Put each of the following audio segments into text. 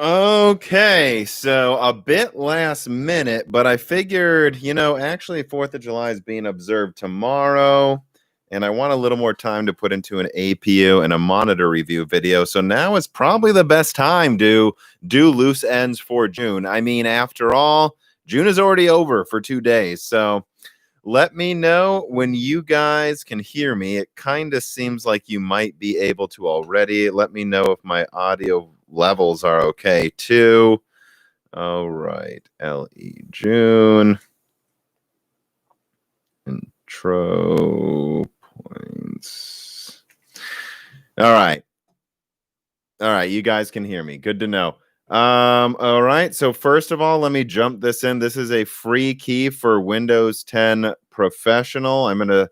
Okay, so a bit last minute, but I figured, actually 4th of July is being observed tomorrow, and I want a little more time to put into an APU and a monitor review video. So now is probably the best time to do loose ends for June. I mean, after all, June is already over for 2 days. So let me know when you guys can hear me. It kind of seems like you might be able to already. Let me know if my audio levels are okay too. All right, LE June. Intro points. All right. All right, you guys can hear me. Good to know. All right, so first of all, let me jump this in. This is a free key for Windows 10 Professional. I'm going to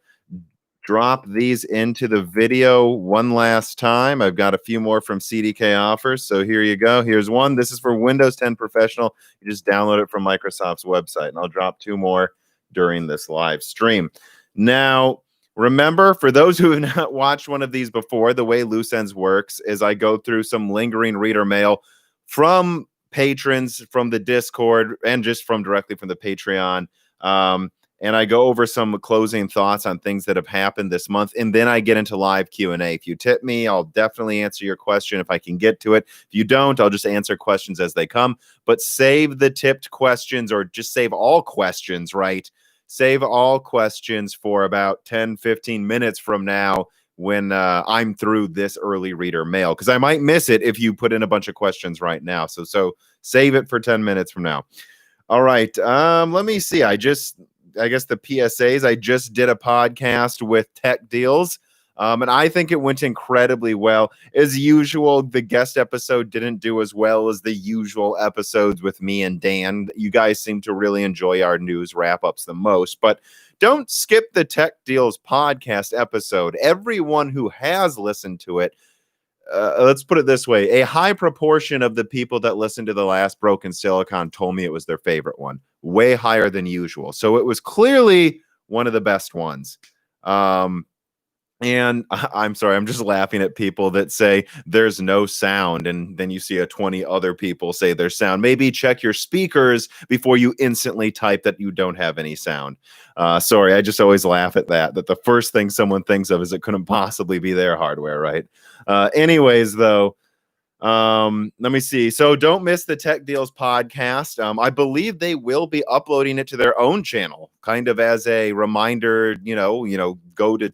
drop these into the video one last time. I've got a few more from CDK offers, so here you go. Here's one. This is for Windows 10 Professional. You just download it from Microsoft's website, and I'll drop 2 more during this live stream. Now, remember, for those who have not watched one of these before, the way Loose Ends works is I go through some lingering reader mail from patrons, from the Discord, and just from directly from the Patreon. And I go over some closing thoughts on things that have happened this month, and then I get into live Q&A. If you tip me, I'll definitely answer your question if I can get to it. If you don't, I'll just answer questions as they come. But save the tipped questions, or just save all questions, right? Save all questions for about 10, 15 minutes from now when I'm through this early reader mail, because I might miss it if you put in a bunch of questions right now. So save it for 10 minutes from now. All right. Let me see. I guess the PSAs, I just did a podcast with Tech Deals, and I think it went incredibly well. As usual, the guest episode didn't do as well as the usual episodes with me and Dan. You guys seem to really enjoy our news wrap-ups the most, but don't skip the Tech Deals podcast episode. Everyone who has listened to it, let's put it this way, a high proportion of the people that listened to the last Broken Silicon told me it was their favorite one, way higher than usual. So it was clearly one of the best ones. And I'm sorry, I'm just laughing at people that say there's no sound, and then you see 20 other people say there's sound. Maybe check your speakers before you instantly type that you don't have any sound. Sorry, I just always laugh at that the first thing someone thinks of is it couldn't possibly be their hardware, right? Anyways, though, let me see. So don't miss the Tech Deals podcast. I believe they will be uploading it to their own channel, kind of as a reminder, go to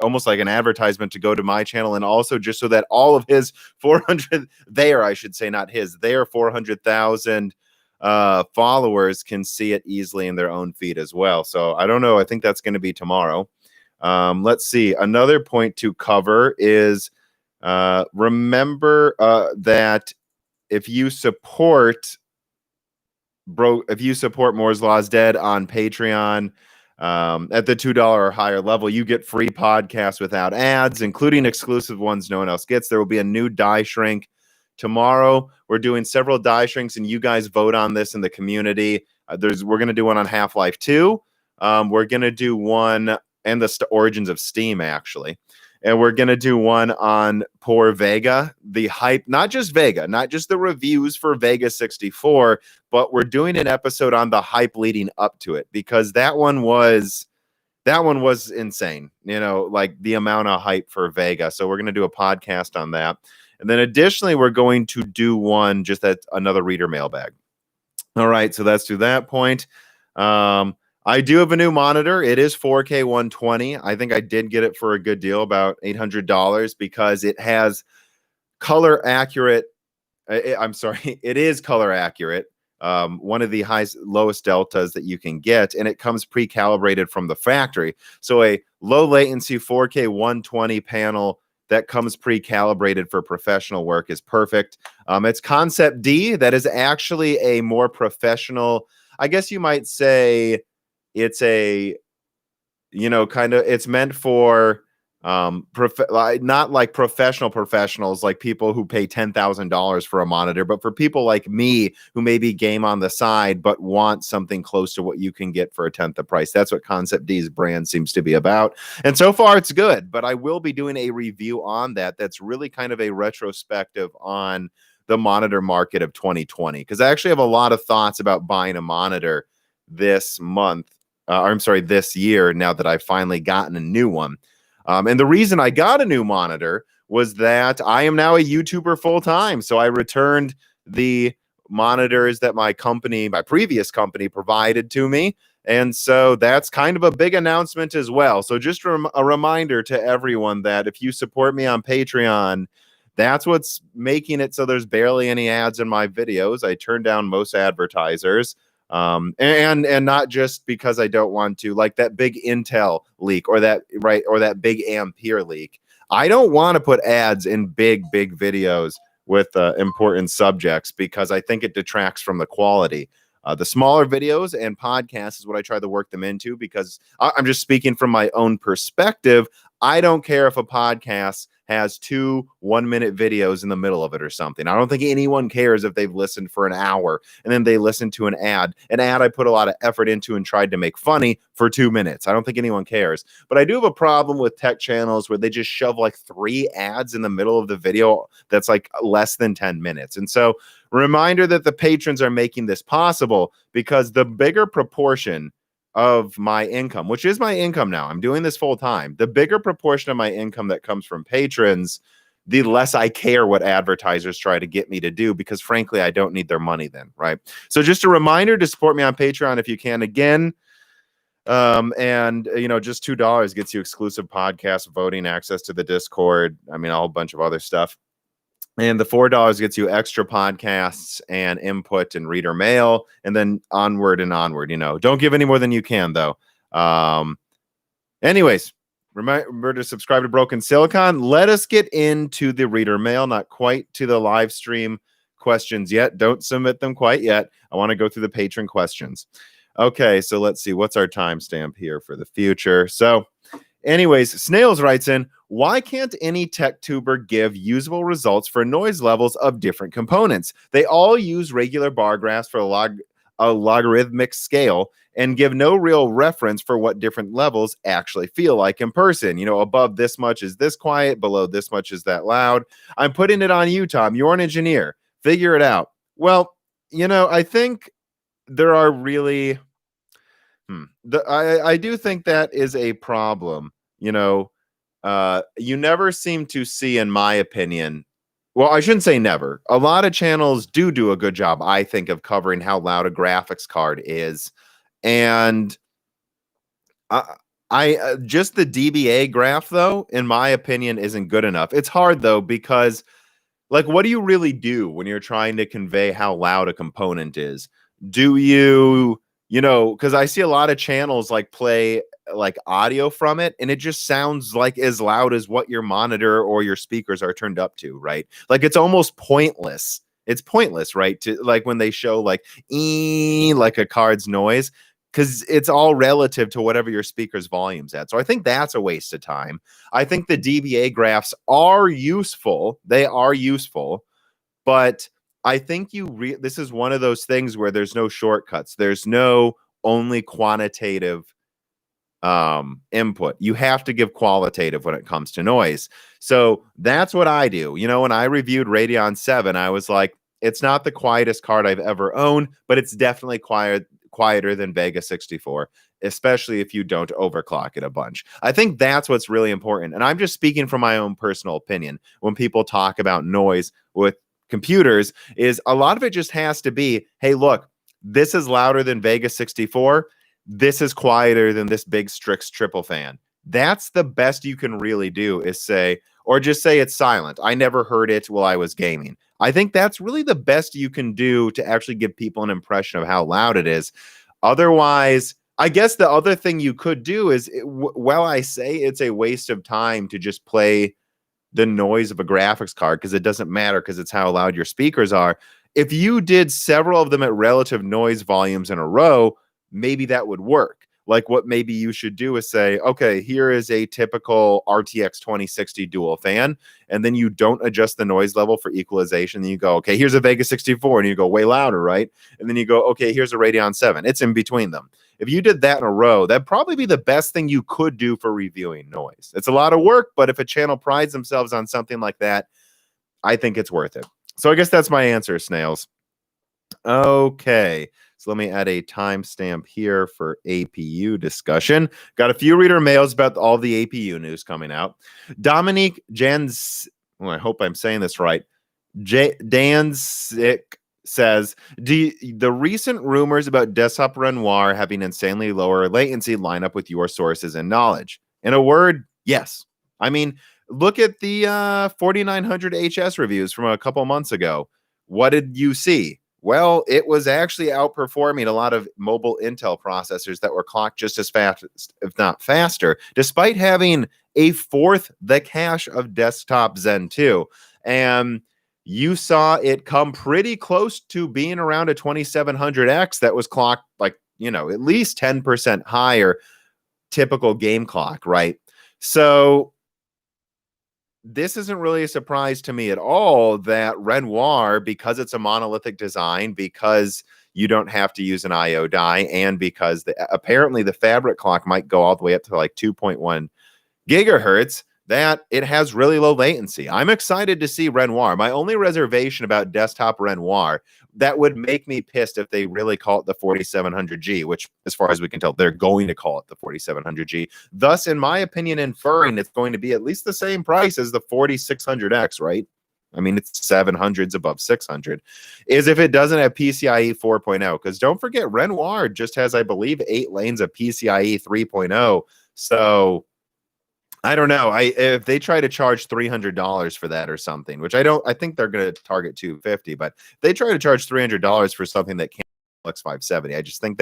almost like an advertisement to go to my channel, and also just so that all of his 400 I should say, not his, their 400,000 followers can see it easily in their own feed as well. So I don't know. I think that's going to be tomorrow. Let's see. Another point to cover is remember that if you support Moore's Law is Dead on Patreon, at the $2 or higher level, you get free podcasts without ads, including exclusive ones no one else gets. There will be a new die shrink tomorrow. We're doing several die shrinks, and you guys vote on this in the community. We're going to do one on Half-Life 2. We're going to do one and the origins of Steam, actually. And we're going to do one on poor Vega, the hype, not just Vega, not just the reviews for Vega 64, but we're doing an episode on the hype leading up to it, because that one was insane, like the amount of hype for Vega. So we're going to do a podcast on that. And then additionally, we're going to do one just at another reader mailbag. All right, so that's to that point. I do have a new monitor. It is 4K 120. I think I did get it for a good deal, about $800, because it has color accurate. It is color accurate. One of the lowest deltas that you can get, and it comes pre-calibrated from the factory. So a low latency 4K 120 panel that comes pre-calibrated for professional work is perfect. It's Concept D. That is actually a more professional, I guess you might say. It's it's meant for not like professionals, like people who pay $10,000 for a monitor, but for people like me who maybe game on the side but want something close to what you can get for a tenth the price. That's what Concept D's brand seems to be about. And so far it's good, but I will be doing a review on that. That's really kind of a retrospective on the monitor market of 2020, because I actually have a lot of thoughts about buying a monitor this month. This year, now that I've finally gotten a new one. And the reason I got a new monitor was that I am now a YouTuber full time. So I returned the monitors that my previous company provided to me. And so that's kind of a big announcement as well. So just a reminder to everyone that if you support me on Patreon, that's what's making it so there's barely any ads in my videos. I turn down most advertisers. And not just because I don't want to, like that big Intel leak or that big Ampere leak. I don't want to put ads in big videos with important subjects because I think it detracts from the quality. The smaller videos and podcasts is what I try to work them into, because I'm just speaking from my own perspective. I don't care if a podcast has 2 1-minute videos in the middle of it or something. I don't think anyone cares if they've listened for an hour and then they listen to an ad I put a lot of effort into and tried to make funny for 2 minutes. I don't think anyone cares. But I do have a problem with tech channels where they just shove like 3 ads in the middle of the video that's like less than 10 minutes. And so, reminder that the patrons are making this possible, because the bigger proportion of my income, which is my income now, I'm doing this full time, the bigger proportion of my income that comes from patrons, the less I care what advertisers try to get me to do, because frankly, I don't need their money then, right? So just a reminder to support me on Patreon if you can. Again, and just $2 gets you exclusive podcast voting, access to the Discord, a whole bunch of other stuff. And the $4 gets you extra podcasts and input and reader mail, and then onward and onward. Don't give any more than you can, though. Anyways, remember to subscribe to Broken Silicon. Let us get into the reader mail. Not quite to the live stream questions yet. Don't submit them quite yet. I want to go through the patron questions. Okay, so let's see. What's our timestamp here for the future? So, anyways, Snails writes in, why can't any tech tuber give usable results for noise levels of different components? They all use regular bar graphs for a logarithmic scale and give no real reference for what different levels actually feel like in person. Above this much is this quiet, below this much is that loud. I'm putting it on you, Tom. You're an engineer. Figure it out. Well, I think there are really... I do think that is a problem. You never seem to see, in my opinion, well, I shouldn't say never. A lot of channels do a good job, I think, of covering how loud a graphics card is. And just the DBA graph, though, in my opinion, isn't good enough. It's hard, though, because what do you really do when you're trying to convey how loud a component is? Do you, because I see a lot of channels play audio from it, and it just sounds like as loud as what your monitor or your speakers are turned up to, right? It's almost pointless. It's pointless, right? To when they show a card's noise, because it's all relative to whatever your speaker's volume's at. So I think that's a waste of time. I think the DBA graphs are useful. They are useful, but I think this is one of those things where there's no shortcuts. There's no only quantitative input. You have to give qualitative when it comes to noise. So that's what I do. When I reviewed Radeon 7, I was like, it's not the quietest card I've ever owned, but it's definitely quieter than Vega 64, especially if you don't overclock it a bunch. I think that's what's really important. And I'm just speaking from my own personal opinion. When people talk about noise with computers, is a lot of it just has to be, hey, look, this is louder than Vega 64. This is quieter than this big Strix triple fan. That's the best you can really do, is say, or just say it's silent. I never heard it while I was gaming. I think that's really the best you can do to actually give people an impression of how loud it is. Otherwise, I guess the other thing you could do is, while I say it's a waste of time to just play the noise of a graphics card, because it doesn't matter, because it's how loud your speakers are. If you did several of them at relative noise volumes in a row, maybe that would work. What maybe you should do is say, okay, here is a typical RTX 2060 dual fan, and then you don't adjust the noise level for equalization. Then you go, okay, here's a Vega 64, and you go way louder, right? And then you go, okay, here's a Radeon 7. It's in between them. If you did that in a row, that'd probably be the best thing you could do for reviewing noise. It's a lot of work, but if a channel prides themselves on something like that, I think it's worth it. So I guess that's my answer, snails. Okay, so let me add a timestamp here for APU discussion. Got a few reader mails about all the APU news coming out. Dominique Jans, I hope I'm saying this right. Danzik says, the recent rumors about desktop Renoir having insanely lower latency line up with your sources and knowledge? In a word, yes. I mean, look at the 4900 HS reviews from a couple months ago. What did you see? Well, it was actually outperforming a lot of mobile Intel processors that were clocked just as fast, if not faster, despite having a fourth the cache of desktop Zen 2. And you saw it come pretty close to being around a 2700X that was clocked like, at least 10% higher typical game clock, right? So this isn't really a surprise to me at all that Renoir, because it's a monolithic design, because you don't have to use an IO die, and because apparently the fabric clock might go all the way up to like 2.1 gigahertz, that it has really low latency. I'm excited to see Renoir. My only reservation about desktop Renoir, that would make me pissed if they really call it the 4700G, which, as far as we can tell, they're going to call it the 4700G. Thus, in my opinion, inferring it's going to be at least the same price as the 4600X, right? I mean, it's 700s above 600, is if it doesn't have PCIe 4.0. Because don't forget, Renoir just has, I believe, 8 lanes of PCIe 3.0. So I don't know. If they try to charge $300 for that or something, which I think they're going to target $250, but if they try to charge $300 for something that can't X570, I just think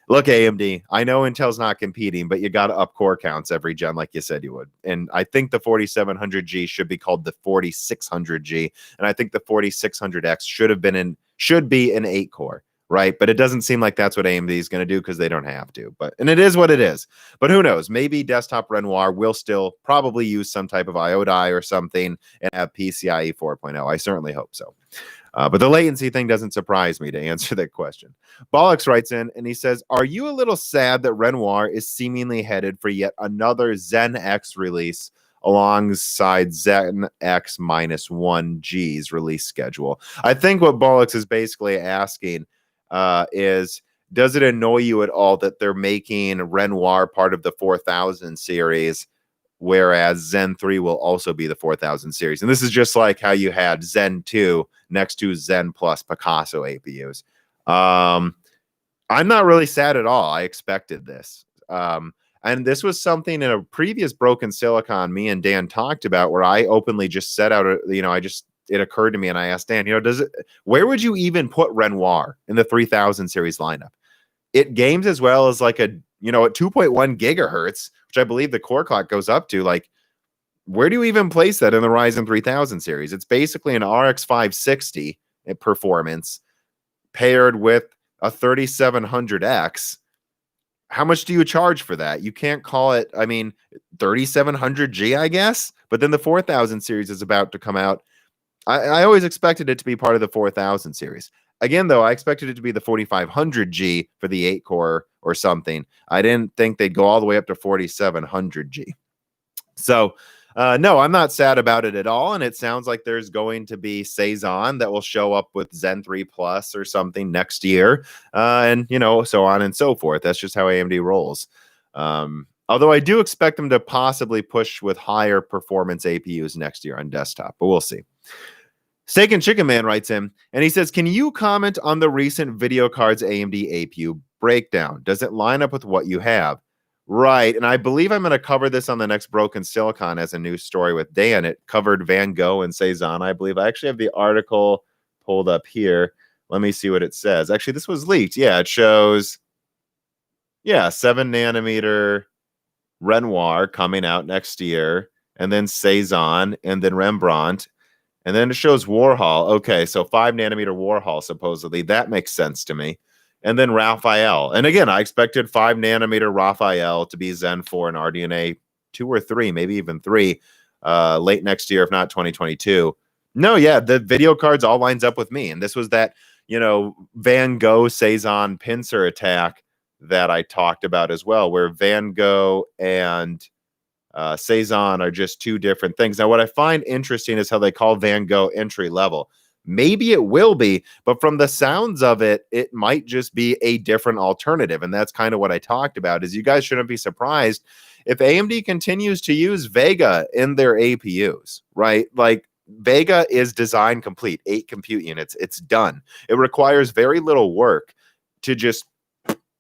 look, AMD, I know Intel's not competing, but you got to up core counts every gen like you said you would. And I think the 4700G should be called the 4600G, and I think the 4600X should be an 8 core. Right. But it doesn't seem like that's what AMD is going to do because they don't have to. And it is what it is. But who knows? Maybe desktop Renoir will still probably use some type of IO die or something and have PCIe 4.0. I certainly hope so. But the latency thing doesn't surprise me, to answer that question. Bollocks writes in and he says, are you a little sad that Renoir is seemingly headed for yet another Zen X release alongside Zen X -1G's release schedule? I think what Bollocks is basically asking is, does it annoy you at all that they're making Renoir part of the 4000 series, whereas Zen 3 will also be the 4000 series? And this is just like how you had Zen 2 next to Zen Plus Picasso APUs. I'm not really sad at all. I expected this. And this was something in a previous Broken Silicon me and Dan talked about, where I openly just set out, it occurred to me and I asked Dan, where would you even put Renoir in the 3000 series lineup? It games as well as like at 2.1 gigahertz, which I believe the core clock goes up to. Like, where do you even place that in the Ryzen 3000 series? It's basically an RX 560 performance paired with a 3700X. How much do you charge for that? You can't call it, 3700G, I guess. But then the 4000 series is about to come out. I always expected it to be part of the 4000 series. Again, though, I expected it to be the 4500G for the 8 core or something. I didn't think they'd go all the way up to 4700G. So, no, I'm not sad about it at all. And it sounds like there's going to be Cezanne that will show up with Zen 3 Plus or something next year. And, so on and so forth. That's just how AMD rolls. Although I do expect them to possibly push with higher performance APUs next year on desktop, but we'll see. Steak and Chicken Man writes in, and he says, can you comment on the recent video cards AMD APU breakdown? Does it line up with what you have? Right, and I believe I'm going to cover this on the next Broken Silicon as a news story with Dan. It covered Van Gogh and Cezanne, I believe. I actually have the article pulled up here. Let me see what it says. Actually, this was leaked. Yeah, it shows, 7nm Renoir coming out next year, and then Cezanne, and then Rembrandt. And then it shows Warhol. Okay, so 5nm Warhol, supposedly. That makes sense to me. And then Raphael. And again, I expected 5nm Raphael to be Zen 4 and RDNA 2 or 3, maybe even 3, late next year, if not 2022. No, yeah, the video cards all lines up with me. And this was that, Van Gogh Cezanne pincer attack that I talked about as well, where Van Gogh and Cezanne are just two different things. Now, what I find interesting is how they call Van Gogh entry level. Maybe it will be, but from the sounds of it, it might just be a different alternative. And that's kind of what I talked about, is you guys shouldn't be surprised if AMD continues to use Vega in their APUs, right? Like, Vega is design complete, 8 compute units. It's done. It requires very little work to just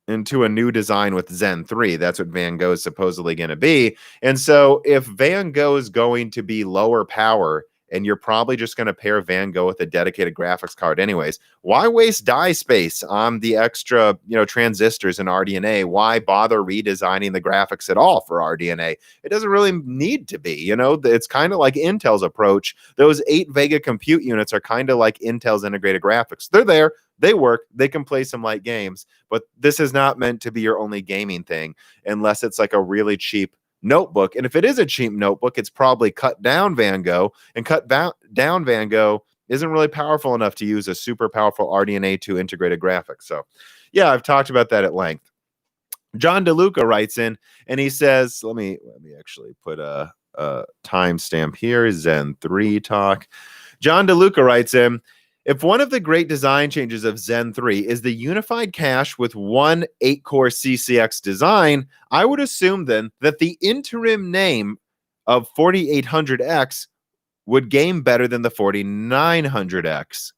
into a new design with Zen 3. That's what Van Gogh is supposedly going to be. And so if Van Gogh is going to be lower power, and you're probably just going to pair Van Gogh with a dedicated graphics card anyways, why waste die space on the extra, transistors in RDNA? Why bother redesigning the graphics at all for RDNA? It doesn't really need to be. It's kind of like Intel's approach. Those 8 Vega compute units are kind of like Intel's integrated graphics. They're there. They work. They can play some light games, but this is not meant to be your only gaming thing unless it's like a really cheap notebook. And if it is a cheap notebook, it's probably cut down Van Gogh, and down Van Gogh isn't really powerful enough to use a super powerful RDNA 2 integrated graphics. So yeah, I've talked about that at length. John DeLuca writes in and he says, let me actually put a timestamp here. Zen 3 talk. John DeLuca writes in, if one of the great design changes of Zen 3 is the unified cache with one 8-core CCX design, I would assume then that the interim name of 4800X would game better than the 4900X.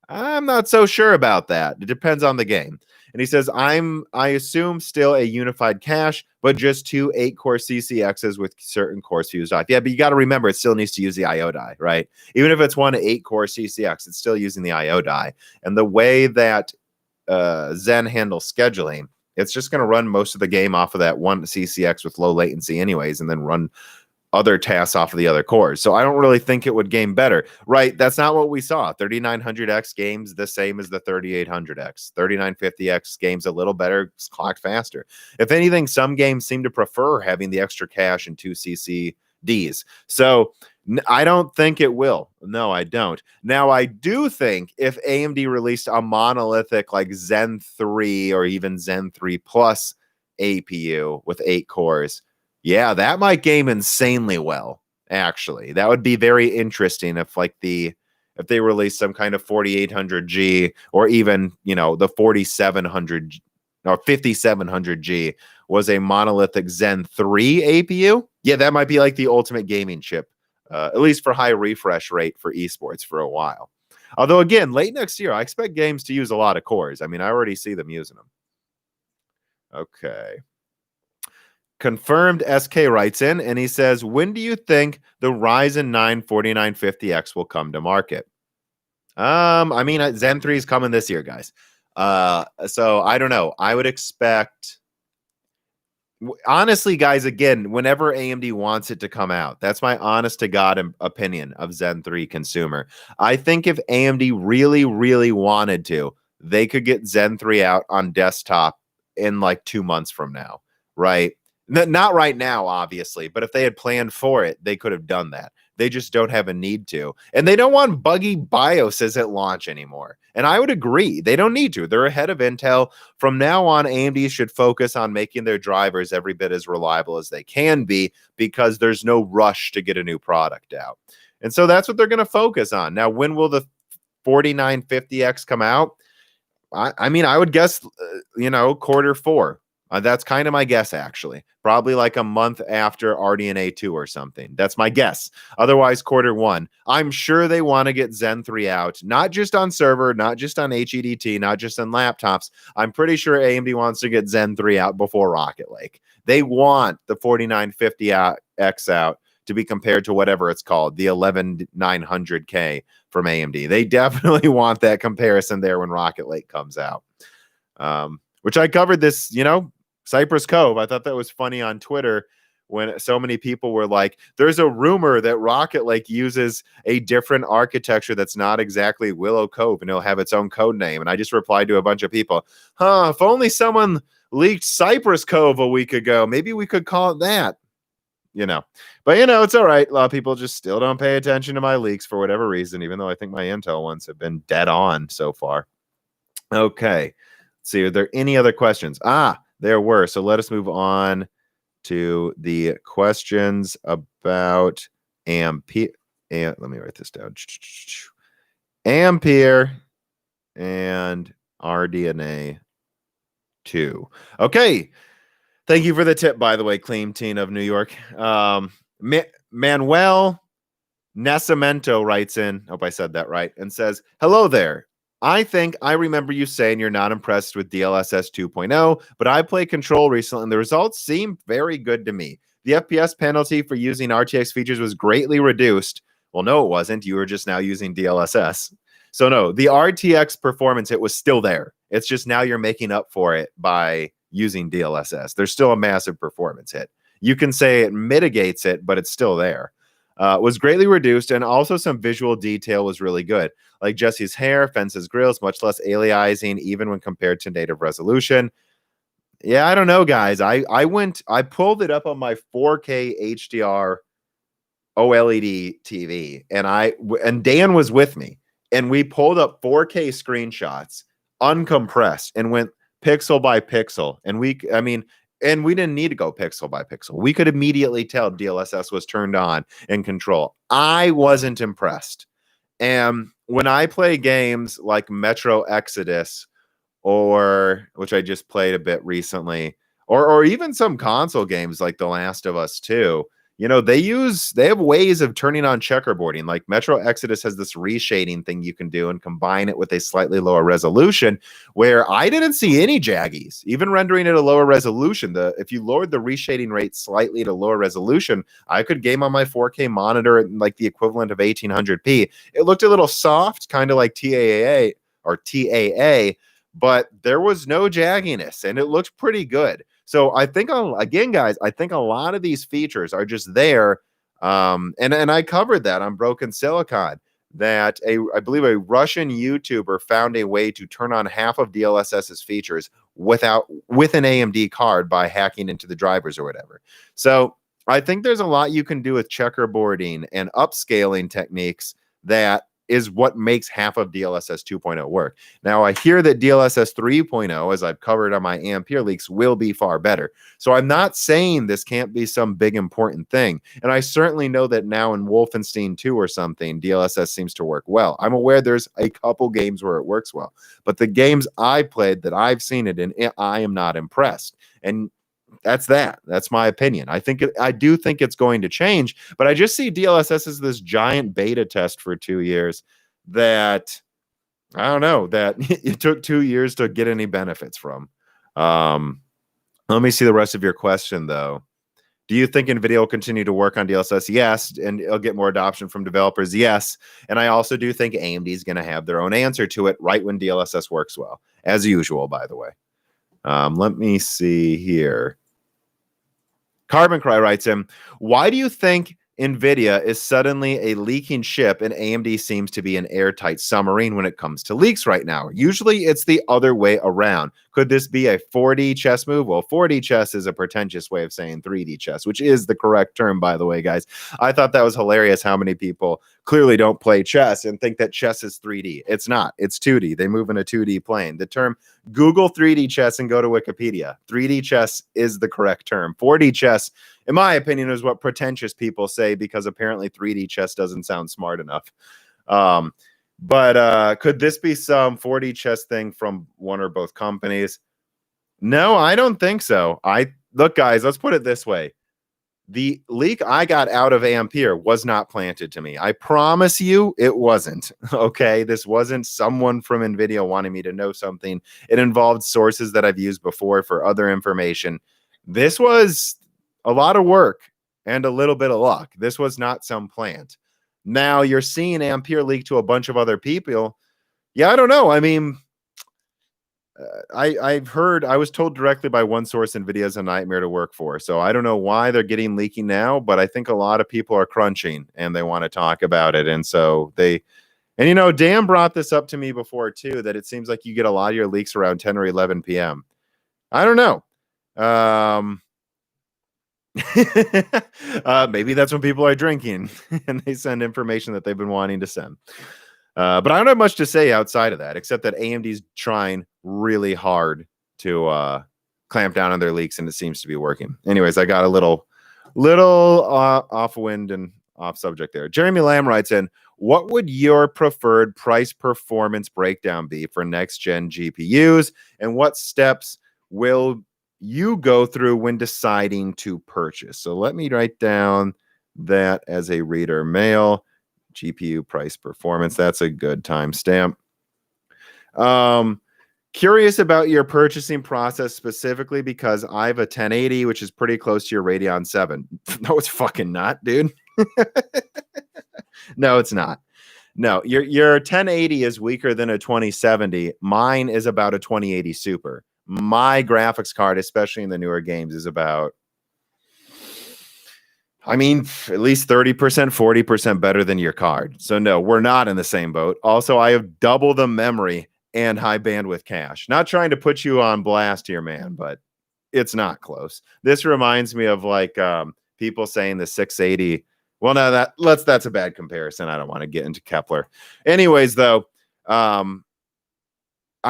I'm not so sure about that. It depends on the game. And he says, I assume still a unified cache, but just 2 8-core CCXs with certain cores fused off. Yeah, but you got to remember, it still needs to use the IO die, right? Even if it's one 8-core CCX, it's still using the IO die. And the way that Zen handles scheduling, it's just going to run most of the game off of that one CCX with low latency anyways, and then run other tasks off of the other cores. So I don't really think it would game better, right? That's not what we saw. 3900X games the same as the 3800X. 3950X games a little better, clocked faster. If anything, some games seem to prefer having the extra cache and 2 CCDs. So I don't think it will. No, I don't. Now, I do think if AMD released a monolithic like Zen 3 or even Zen 3 Plus APU with 8 cores, yeah, that might game insanely well, actually. That would be very interesting if if they release some kind of 4800G or even, the 4700 or 5700G was a monolithic Zen 3 APU. Yeah, that might be like the ultimate gaming chip, at least for high refresh rate for esports for a while. Although, again, late next year, I expect games to use a lot of cores. I mean, I already see them using them. Okay. Confirmed SK writes in and he says, when do you think the Ryzen 9 4950X will come to market? I mean, Zen 3 is coming this year, guys. So I don't know. I would expect, honestly, guys, again, whenever AMD wants it to come out, that's my honest to God opinion of Zen 3 consumer. I think if AMD really, really wanted to, they could get Zen 3 out on desktop in like 2 months from now, right? Not right now, obviously, but if they had planned for it, they could have done that. They just don't have a need to. And they don't want buggy BIOSes at launch anymore. And I would agree. They don't need to. They're ahead of Intel. From now on, AMD should focus on making their drivers every bit as reliable as they can be, because there's no rush to get a new product out. And so that's what they're going to focus on. Now, when will the 4950X come out? I mean, I would guess, Q4. That's kind of my guess, actually. Probably like a month after RDNA 2 or something. That's my guess. Otherwise, Q1. I'm sure they want to get Zen 3 out, not just on server, not just on HEDT, not just on laptops. I'm pretty sure AMD wants to get Zen 3 out before Rocket Lake. They want the 4950X out to be compared to whatever it's called, the 11900K from AMD. They definitely want that comparison there when Rocket Lake comes out. Which I covered this, Cypress Cove. I thought that was funny on Twitter when so many people were like, there's a rumor that Rocket Lake uses a different architecture that's not exactly Willow Cove and it'll have its own code name. And I just replied to a bunch of people, if only someone leaked Cypress Cove a week ago, maybe we could call it that. But it's all right. A lot of people just still don't pay attention to my leaks for whatever reason, even though I think my Intel ones have been dead on so far. Okay. Let's see, are there any other questions? There were. So let us move on to the questions about Ampere. And let me write this down. Ampere and RDNA 2. Okay. Thank you for the tip, by the way, Clean Teen of New York. Manuel Nascimento writes in, hope I said that right, and says, hello there. I think I remember you saying you're not impressed with DLSS 2.0, but I played Control recently, and the results seem very good to me. The FPS penalty for using RTX features was greatly reduced. Well, no, it wasn't. You were just now using DLSS. So no, the RTX performance, it was still there. It's just now you're making up for it by using DLSS. There's still a massive performance hit. You can say it mitigates it, but it's still there. Was greatly reduced, and also some visual detail was really good. Like Jesse's hair, Fence's grills, much less aliasing, even when compared to native resolution. Yeah, I don't know, guys. I pulled it up on my 4K HDR OLED TV, and Dan was with me, and we pulled up 4K screenshots, uncompressed, and went pixel by pixel. And we didn't need to go pixel by pixel. We could immediately tell DLSS was turned on in Control. I wasn't impressed. And when I play games like Metro Exodus, which I just played a bit recently, or even some console games like The Last of Us 2, they have ways of turning on checkerboarding. Like Metro Exodus has this reshading thing you can do and combine it with a slightly lower resolution, where I didn't see any jaggies, even rendering it a lower resolution. If you lowered the reshading rate slightly to lower resolution, I could game on my 4K monitor at like the equivalent of 1800p. It looked a little soft, kind of like TAA, but there was no jagginess, and it looked pretty good. So I think, again, guys, I think a lot of these features are just there. And I covered that on Broken Silicon, that I believe a Russian YouTuber found a way to turn on half of DLSS's features with an AMD card by hacking into the drivers or whatever. So I think there's a lot you can do with checkerboarding and upscaling techniques that is what makes half of DLSS 2.0 work. Now, I hear that DLSS 3.0, as I've covered on my Ampere leaks, will be far better. So I'm not saying this can't be some big important thing. And I certainly know that now in Wolfenstein 2 or something, DLSS seems to work well. I'm aware there's a couple games where it works well. But the games I played that I've seen it in, I am not impressed. And that's that. That's my opinion. I do think it's going to change, but I just see DLSS as this giant beta test for 2 years that I don't know, that it took 2 years to get any benefits from. Let me see the rest of your question, though. Do you think Nvidia will continue to work on DLSS? Yes. And it'll get more adoption from developers? Yes. And I also do think AMD is going to have their own answer to it right when DLSS works well, as usual, by the way. Let me see here. Carbon Cry writes in, why do you think Nvidia is suddenly a leaking ship and AMD seems to be an airtight submarine when it comes to leaks right now? Usually it's the other way around. Could this be a 4D chess move? Well, 4D chess is a pretentious way of saying 3D chess, which is the correct term, by the way, guys. I thought that was hilarious how many people clearly don't play chess and think that chess is 3D. It's not. It's 2D. They move in a 2D plane. The term Google 3D chess and go to Wikipedia. 3D chess is the correct term. 4D chess, in my opinion, is what pretentious people say because apparently 3D chess doesn't sound smart enough. But could this be some 4D chess thing from one or both companies? No, I don't think so. Look, guys, let's put it this way. The leak I got out of Ampere was not planted to me. I promise you it wasn't. Okay, this wasn't someone from Nvidia wanting me to know something. It involved sources that I've used before for other information. This was a lot of work and a little bit of luck. This was not some plant. Now you're seeing Ampere leak to a bunch of other people. Yeah, I don't know. I mean, I've heard, I was told directly by one source, Nvidia is a nightmare to work for. So I don't know why they're getting leaky now, but I think a lot of people are crunching and they want to talk about it. And so Dan brought this up to me before too, that it seems like you get a lot of your leaks around 10 or 11 p.m. I don't know. Maybe that's when people are drinking and they send information that they've been wanting to send. But I don't have much to say outside of that, except that AMD's trying really hard to clamp down on their leaks, and it seems to be working. Anyways, I got a little off wind and off subject there. Jeremy Lamb writes in, what would your preferred price performance breakdown be for next gen GPUs, and what steps will you go through when deciding to purchase? So let me write down that as a reader mail. GPU price performance. That's a good timestamp. Curious about your purchasing process specifically because I have a 1080, which is pretty close to your Radeon 7. No, it's fucking not, dude. No, it's not. No, your 1080 is weaker than a 2070. Mine is about a 2080 Super. My graphics card, especially in the newer games, is about, I mean, at least 30%, 40% better than your card. So no, we're not in the same boat. Also, I have double the memory and high bandwidth cache. Not trying to put you on blast here, man, but it's not close. This reminds me of like people saying the 680. Well, no, that's a bad comparison. I don't want to get into Kepler. Anyways, though, I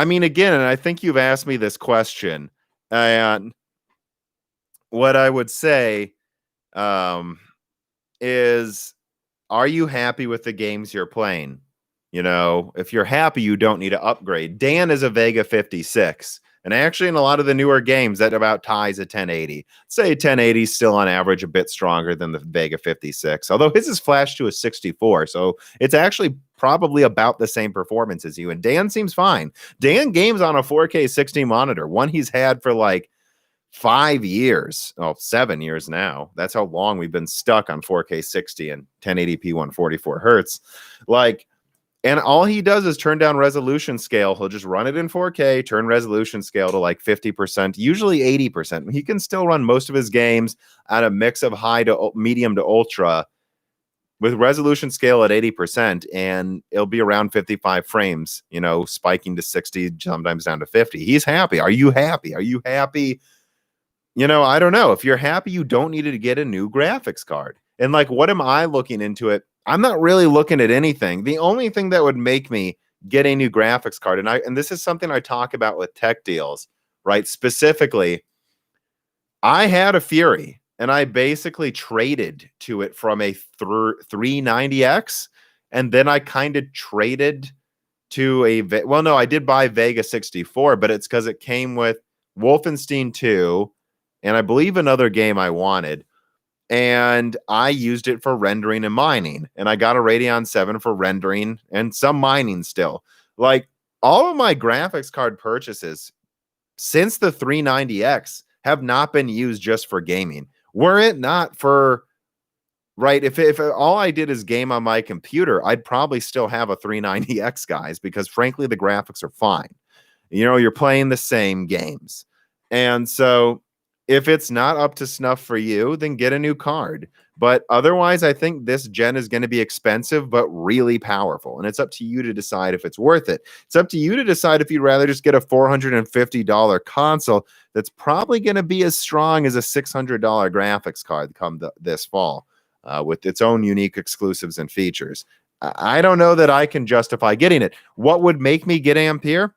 mean, again, and I think you've asked me this question, and what I would say is, are you happy with the games you're playing? You know, if you're happy, you don't need to upgrade. Dan is a Vega 56. And actually, in a lot of the newer games, that about ties a 1080. Say 1080 is still on average a bit stronger than the Vega 56, although his is flashed to a 64. So it's actually probably about the same performance as you. And Dan seems fine. Dan games on a 4K 60 monitor, one he's had for like 5 years. Oh, 7 years now. That's how long we've been stuck on 4K 60 and 1080p 144 hertz. Like, and all he does is turn down resolution scale. He'll just run it in 4K, turn resolution scale to like 50%, usually 80%. He can still run most of his games at a mix of high to medium to ultra with resolution scale at 80%, and it'll be around 55 frames, you know, spiking to 60, sometimes down to 50. He's happy. Are you happy? Are you happy? You know, I don't know. If you're happy, you don't need to get a new graphics card. And like, what am I looking into it? I'm not really looking at anything. The only thing that would make me get a new graphics card, and this is something I talk about with tech deals, right? Specifically, I had a Fury, and I basically traded to it from a 390X, and then I kind of traded to a, well, no, I did buy Vega 64, but it's because it came with Wolfenstein 2, and I believe another game I wanted. And I used it for rendering and mining. And I got a Radeon 7 for rendering and some mining still. Like, all of my graphics card purchases since the 390X have not been used just for gaming. Were it not for, right, if all I did is game on my computer, I'd probably still have a 390X, guys, because frankly, the graphics are fine. You know, you're playing the same games. And so if it's not up to snuff for you, then get a new card. But otherwise, I think this gen is going to be expensive, but really powerful. And it's up to you to decide if it's worth it. It's up to you to decide if you'd rather just get a $450 console that's probably going to be as strong as a $600 graphics card come this fall with its own unique exclusives and features. I don't know that I can justify getting it. What would make me get Ampere?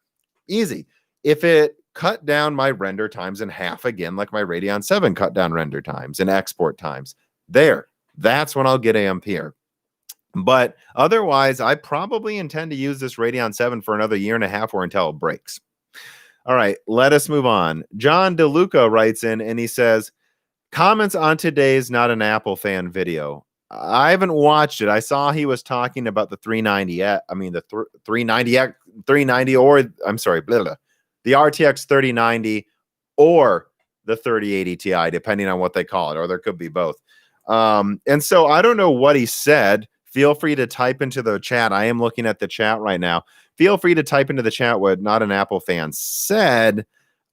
Easy. If it cut down my render times in half again, like my Radeon 7 cut down render times and export times. That's when I'll get Ampere. But otherwise, I probably intend to use this Radeon 7 for another year and a half or until it breaks. All right, let us move on. John DeLuca writes in and he says, comments on today's Not an Apple Fan video. I haven't watched it. I saw he was talking about the 390. I mean, the 390, or I'm sorry, blah, blah. The RTX 3090 or the 3080 Ti, depending on what they call it, or there could be both. And so I don't know what he said. Feel free to type into the chat. I am looking at the chat right now. Feel free to type into the chat what Not an Apple Fan said.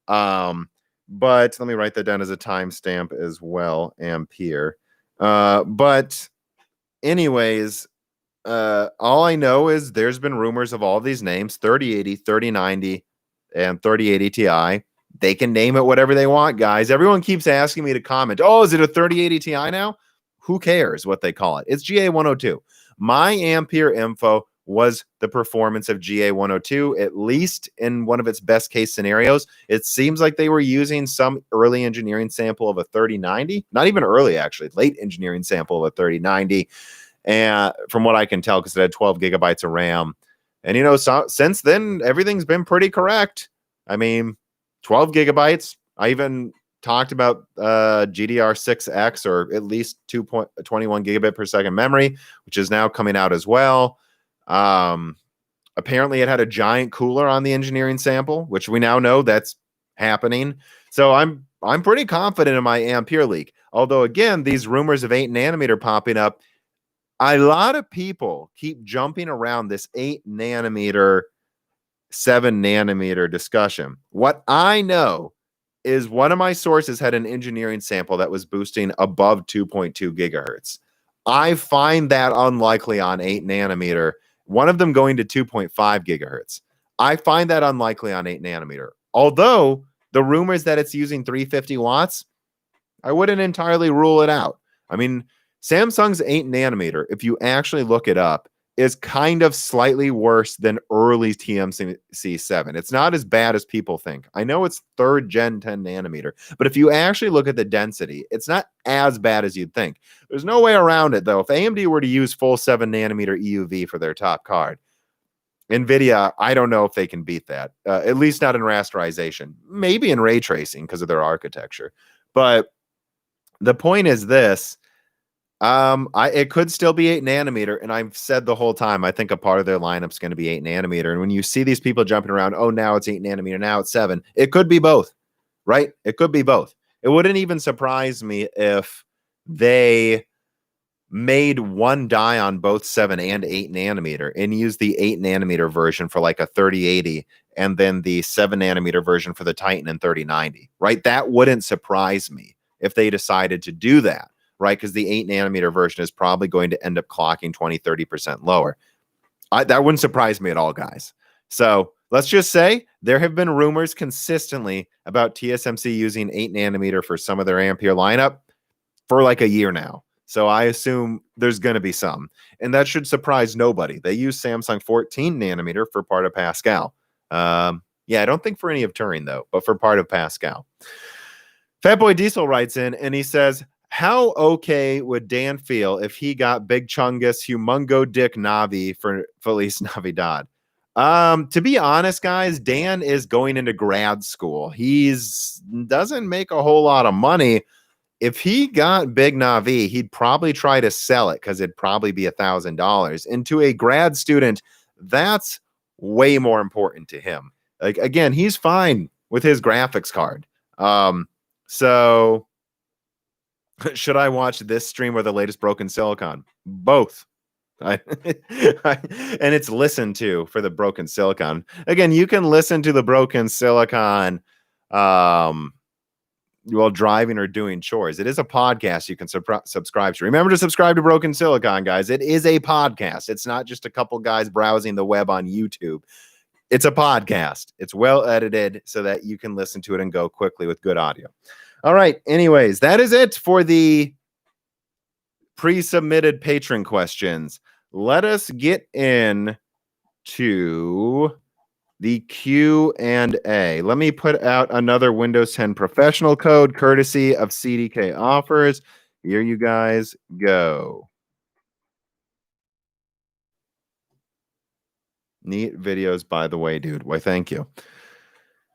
But let me write that down as a timestamp as well, Ampere. But anyways, all I know is there's been rumors of all these names, 3080, 3090, and 3080 Ti. They can name it whatever they want, guys. Everyone keeps asking me to comment. Oh, is it a 3080 Ti now? Who cares what they call it? It's GA102. My Ampere info was the performance of GA102, at least in one of its best case scenarios. It seems like they were using some early engineering sample of a 3090, not even early, actually, late engineering sample of a 3090. And from what I can tell, because it had 12 gigabytes of RAM. And, you know, so, since then, everything's been pretty correct. I mean, 12 gigabytes. I even talked about GDR6X, or at least 2.21 gigabit per second memory, which is now coming out as well. Apparently it had a giant cooler on the engineering sample, which we now know that's happening. So I'm pretty confident in my Ampere leak. Although, again, these rumors of 8 nanometer popping up, a lot of people keep jumping around this 8 nanometer, 7 nanometer discussion. What I know is one of my sources had an engineering sample that was boosting above 2.2 gigahertz. I find that unlikely on 8 nanometer, one of them going to 2.5 gigahertz. I find that unlikely on 8 nanometer. Although the rumors that it's using 350 watts, I wouldn't entirely rule it out. I mean, Samsung's 8 nanometer, if you actually look it up, is kind of slightly worse than early TSMC 7. It's not as bad as people think. I know it's third gen 10 nanometer, but if you actually look at the density, it's not as bad as you'd think. There's no way around it, though. If AMD were to use full 7 nanometer EUV for their top card, Nvidia, I don't know if they can beat that, at least not in rasterization. Maybe in ray tracing because of their architecture. But the point is this. It could still be 8 nanometer, and I've said the whole time I think a part of their lineup is going to be 8 nanometer. And when you see these people jumping around, oh, now it's 8 nanometer, now it's 7, it could be both, right? It could be both. It wouldn't even surprise me if they made one die on both 7 and 8 nanometer and used the 8 nanometer version for like a 3080 and then the 7 nanometer version for the Titan and 3090, right? That wouldn't surprise me if they decided to do that. Right? Because the 8 nanometer version is probably going to end up clocking 20-30% lower. That wouldn't surprise me at all, guys. So let's just say there have been rumors consistently about TSMC using 8 nanometer for some of their Ampere lineup for like a year now. So I assume there's going to be some. And that should surprise nobody. They use Samsung 14 nanometer for part of Pascal. Yeah, I don't think for any of Turing, though, but for part of Pascal. Fatboy Diesel writes in and he says, how okay would Dan feel if he got Big Chungus Humongo Dick Navi for Feliz Navidad? To be honest, guys, Dan is going into grad school. Doesn't make a whole lot of money. If he got Big Navi, he'd probably try to sell it because it'd probably be $1,000. And to a grad student, that's way more important to him. Like, again, he's fine with his graphics card. So should I watch this stream or the latest Broken Silicon? Both. And it's listened to for the Broken Silicon. Again, you can listen to the Broken Silicon while driving or doing chores. It is a podcast you can subscribe to. Remember to subscribe to Broken Silicon, guys. It is a podcast. It's not just a couple guys browsing the web on YouTube. It's a podcast. It's well edited so that you can listen to it and go quickly with good audio. All right. Anyways, that is it for the pre-submitted patron questions. Let us get in to the Q&A. Let me put out another Windows 10 professional code courtesy of CDK Offers. Here you guys go. Neat videos, by the way, dude. Why, thank you.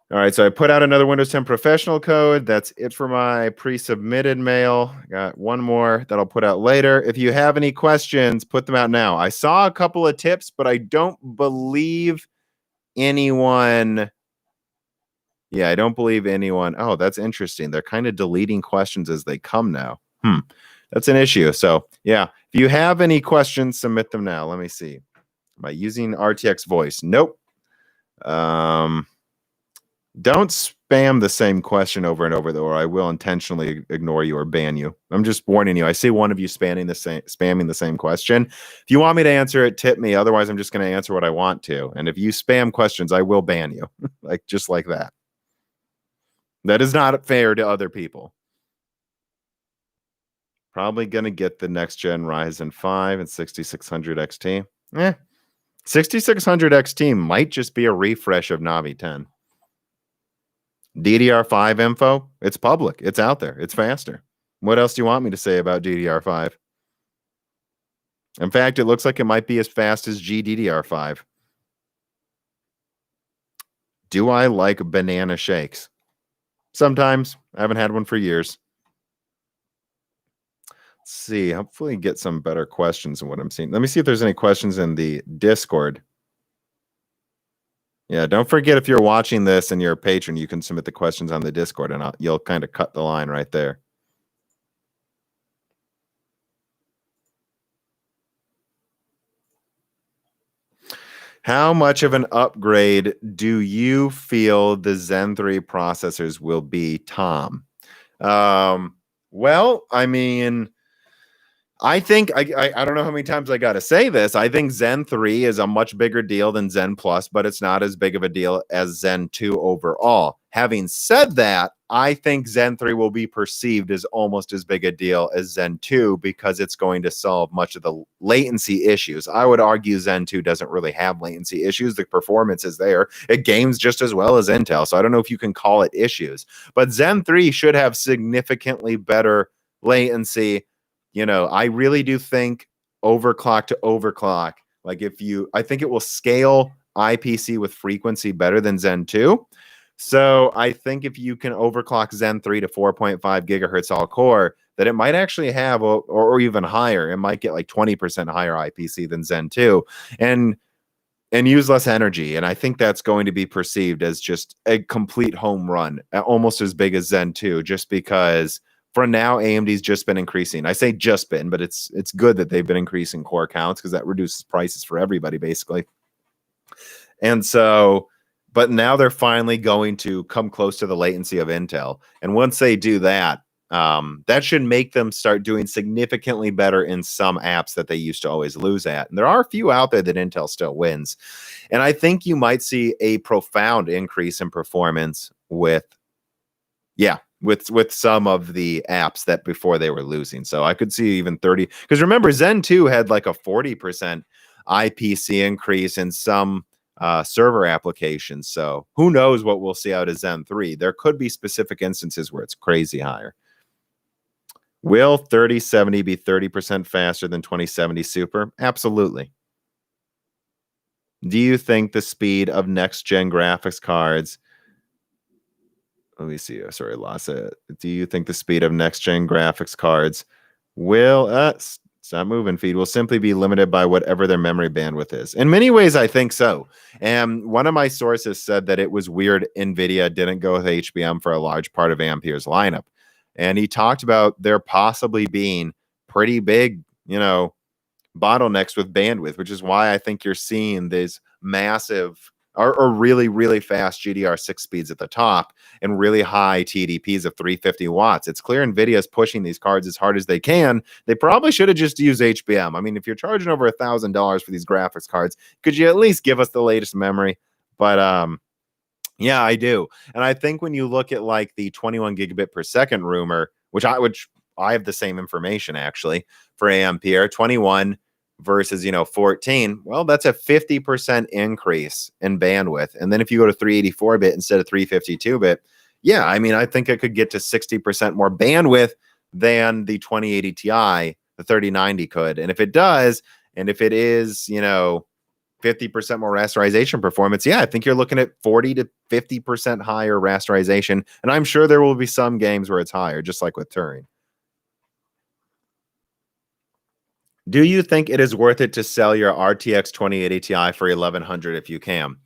All right, so I put out another Windows 10 professional code. That's it for my pre-submitted mail. Got one more that I'll put out later. If you have any questions, put them out now. I saw a couple of tips, but I don't believe anyone. Yeah, I don't believe anyone. Oh, that's interesting. They're kind of deleting questions as they come now. That's an issue. So yeah, if you have any questions, submit them now. Let me see. Am I using RTX voice? Nope. Don't spam the same question over and over, though, or I will intentionally ignore you or ban you. I'm just warning you. I see one of you spamming the same question. If you want me to answer it, tip me. Otherwise, I'm just going to answer what I want to. And if you spam questions, I will ban you, just like that. That is not fair to other people. Probably going to get the next gen Ryzen 5 and 6600 XT. 6600 XT might just be a refresh of Navi 10. DDR5 info, it's public. It's out there. It's faster. What else do you want me to say about DDR5? In fact, it looks like it might be as fast as GDDR5. Do I like banana shakes? Sometimes. I haven't had one for years. Let's see. Hopefully get some better questions than what I'm seeing. Let me see if there's any questions in the Discord. Yeah, don't forget, if you're watching this and you're a patron, you can submit the questions on the Discord, and you'll kind of cut the line right there. How much of an upgrade do you feel the Zen 3 processors will be, Tom? Well, I mean, I think I don't know how many times I got to say this. I think Zen 3 is a much bigger deal than Zen Plus, but it's not as big of a deal as Zen 2 overall. Having said that, I think Zen 3 will be perceived as almost as big a deal as Zen 2 because it's going to solve much of the latency issues. I would argue Zen 2 doesn't really have latency issues. The performance is there. It games just as well as Intel, so I don't know if you can call it issues. But Zen 3 should have significantly better latency. You know, I really do think overclock to overclock, like I think it will scale IPC with frequency better than Zen 2. So I think if you can overclock Zen 3 to 4.5 gigahertz all core, that it might actually have, or even higher, it might get like 20% higher IPC than Zen 2 and use less energy. And I think that's going to be perceived as just a complete home run, almost as big as Zen 2, just because for now, AMD's just been increasing. I say just been, but it's good that they've been increasing core counts because that reduces prices for everybody, basically. And so, but now they're finally going to come close to the latency of Intel. And once they do that, that should make them start doing significantly better in some apps that they used to always lose at. And there are a few out there that Intel still wins. And I think you might see a profound increase in performance with some of the apps that before they were losing. So I could see even 30, because remember, Zen 2 had like a 40% IPC increase in some server applications. So who knows what we'll see out of Zen 3. There could be specific instances where it's crazy higher. Will 3070 be 30% faster than 2070 Super? Absolutely. Do you think the speed of next-gen graphics cards... Let me see. Sorry, lost it. Do you think the speed of next-gen graphics cards will... stop moving, feed. Will simply be limited by whatever their memory bandwidth is? In many ways, I think so. And one of my sources said that it was weird Nvidia didn't go with HBM for a large part of Ampere's lineup. And he talked about there possibly being pretty big, bottlenecks with bandwidth, which is why I think you're seeing these massive... or really, really fast GDR6 speeds at the top and really high TDPs of 350 watts. It's clear NVIDIA is pushing these cards as hard as they can. They probably should have just used HBM. I mean, if you're charging over $1,000 for these graphics cards, could you at least give us the latest memory? But yeah, I do. And I think when you look at like the 21 gigabit per second rumor, which I have the same information actually for Ampere, 21 versus 14, well, that's a 50% increase in bandwidth. And then if you go to 384-bit instead of 352-bit, yeah, I mean, I think it could get to 60% more bandwidth than the 2080 Ti, the 3090 could. And if it does, and if it is 50% more rasterization performance, yeah, I think you're looking at 40 to 50% higher rasterization. And I'm sure there will be some games where it's higher, just like with Turing. Do you think it is worth it to sell your RTX 2080 Ti for $1,100 if you can?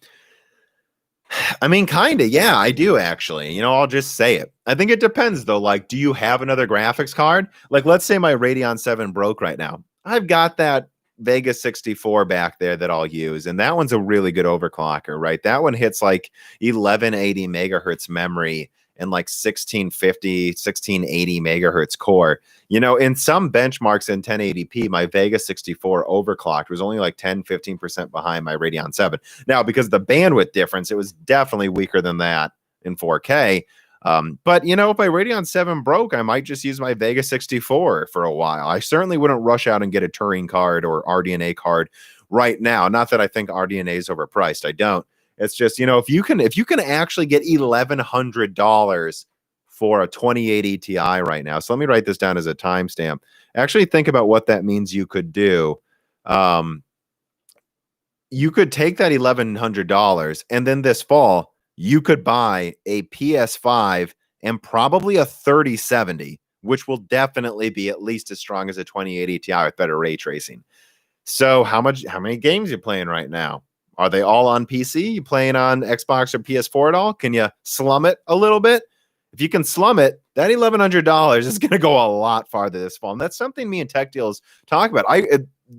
I mean, kind of, yeah, I do actually. I'll just say it. I think it depends though. Like, do you have another graphics card? Like, let's say my Radeon 7 broke right now. I've got that Vega 64 back there that I'll use, and that one's a really good overclocker, right? That one hits like 1180 megahertz memory and like 1650, 1680 megahertz core. In some benchmarks in 1080p, my Vega 64 overclocked was only like 10-15% behind my Radeon 7. Now, because of the bandwidth difference, it was definitely weaker than that in 4K. But you know, if my Radeon 7 broke, I might just use my Vega 64 for a while. I certainly wouldn't rush out and get a Turing card or RDNA card right now. Not that I think RDNA is overpriced. I don't. It's just, you know, if you can actually get $1,100 for a 2080 Ti right now. So let me write this down as a timestamp. Actually think about what that means you could do. You could take that $1,100 and then this fall you could buy a PS5 and probably a 3070, which will definitely be at least as strong as a 2080 Ti with better ray tracing. So how many games are you playing right now? Are they all on PC? You playing on Xbox or PS4 at all? Can you slum it a little bit? If you can slum it, that $1,100 is going to go a lot farther this fall. And that's something me and Tech Deals talk about.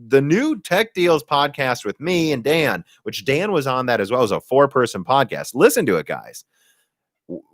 The new Tech Deals podcast with me and Dan, which Dan was on that as well as a 4-person podcast. Listen to it, guys.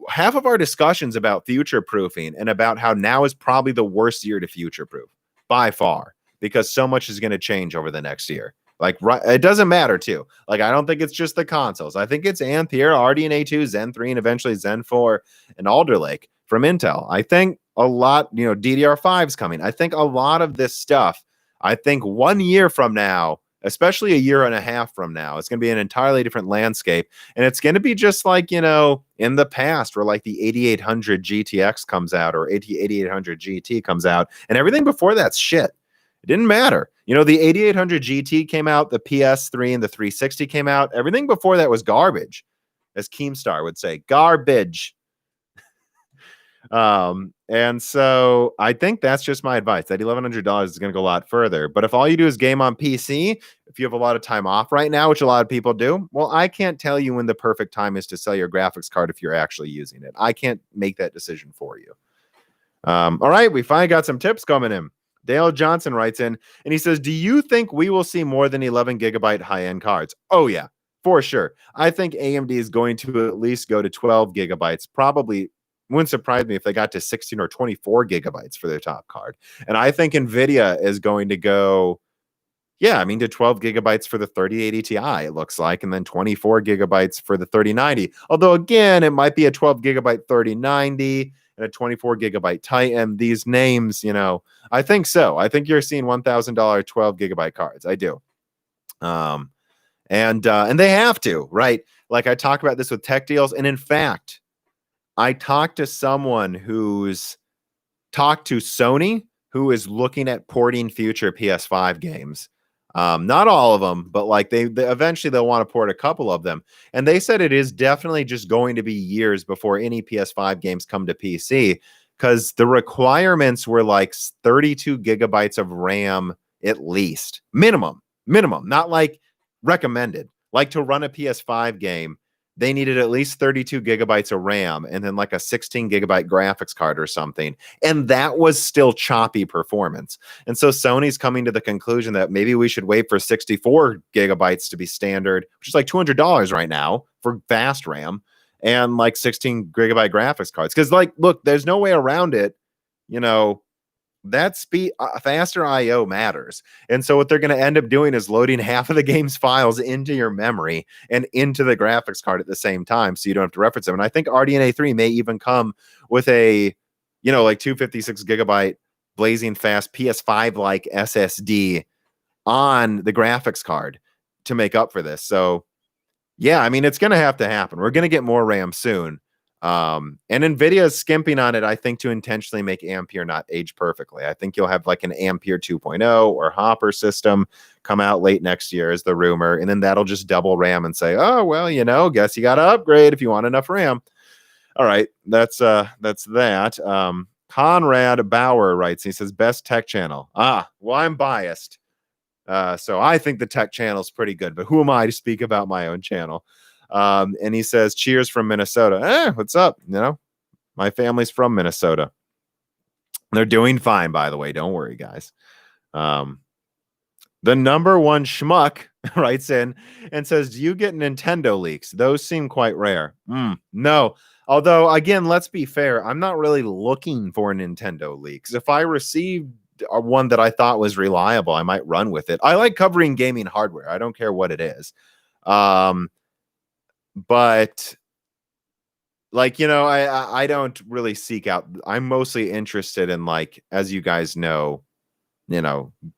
Half of our discussions about future proofing and about how now is probably the worst year to future proof by far, because so much is going to change over the next year. Like, right, it doesn't matter too. Like, I don't think it's just the consoles. I think it's Ampere, RDNA 2, Zen 3, and eventually Zen 4 and Alder Lake from Intel. I think a lot, you know, DDR5's coming. I think a lot of this stuff, I think 1 year from now, especially a year and a half from now, it's going to be an entirely different landscape. And it's going to be just like, you know, in the past where like the 8800 GTX comes out or 8800 GT comes out and everything before that's shit. It didn't matter. You know, the 8800 GT came out, the PS3 and the 360 came out. Everything before that was garbage, as Keemstar would say, garbage. And so I think that's just my advice. That $1,100 is going to go a lot further. But if all you do is game on PC, if you have a lot of time off right now, which a lot of people do, well, I can't tell you when the perfect time is to sell your graphics card if you're actually using it. I can't make that decision for you. All right, we finally got some tips coming in. Dale Johnson writes in and he says, do you think we will see more than 11 gigabyte high-end cards? Oh, yeah, for sure. I think AMD is going to at least go to 12 gigabytes. Probably wouldn't surprise me if they got to 16 or 24 gigabytes for their top card. And I think Nvidia is going to go, yeah, I mean, to 12 gigabytes for the 3080 Ti, it looks like, and then 24 gigabytes for the 3090. Although, again, it might be a 12 gigabyte 3090 and a 24 gigabyte Titan. These names, you know, I think so. I think you're seeing $1,000 12 gigabyte cards. I do. And they have to, right? Like I talk about this with Tech Deals. And in fact, I talked to someone who's talked to Sony, who is looking at porting future PS5 games. Not all of them, but like they eventually they'll want to port a couple of them. And they said it is definitely just going to be years before any PS5 games come to PC, because the requirements were like 32 gigabytes of RAM at least. Minimum, not like recommended. Like to run a PS5 game, they needed at least 32 gigabytes of RAM and then like a 16 gigabyte graphics card or something. And that was still choppy performance. And so Sony's coming to the conclusion that maybe we should wait for 64 gigabytes to be standard, which is like $200 right now for fast RAM and like 16 gigabyte graphics cards. Because like, look, there's no way around it. You know, that speed, faster IO matters. And so what they're going to end up doing is loading half of the game's files into your memory and into the graphics card at the same time, so you don't have to reference them. And I think RDNA 3 may even come with a, you know, like 256 gigabyte blazing fast PS5 like SSD on the graphics card to make up for this. So yeah, I mean, it's going to have to happen. We're going to get more RAM soon. And Nvidia is skimping on it, I think, to intentionally make Ampere not age perfectly. I think you'll have like an Ampere 2.0 or Hopper system come out late next year is the rumor, and then that'll just double RAM and say, oh well, you know, guess you got to upgrade if you want enough RAM. All right, that's that. Conrad Bauer writes, he says, best tech channel. Well, I'm biased, so I think the tech channel is pretty good, but who am I to speak about my own channel? And he says, cheers from Minnesota. What's up? You know, my family's from Minnesota. They're doing fine, by the way. Don't worry, guys. The number one schmuck writes in and says, do you get Nintendo leaks? Those seem quite rare. No. Although, again, let's be fair. I'm not really looking for Nintendo leaks. If I received one that I thought was reliable, I might run with it. I like covering gaming hardware. I don't care what it is. But like, I don't really seek out. I'm mostly interested in, like, as you guys know,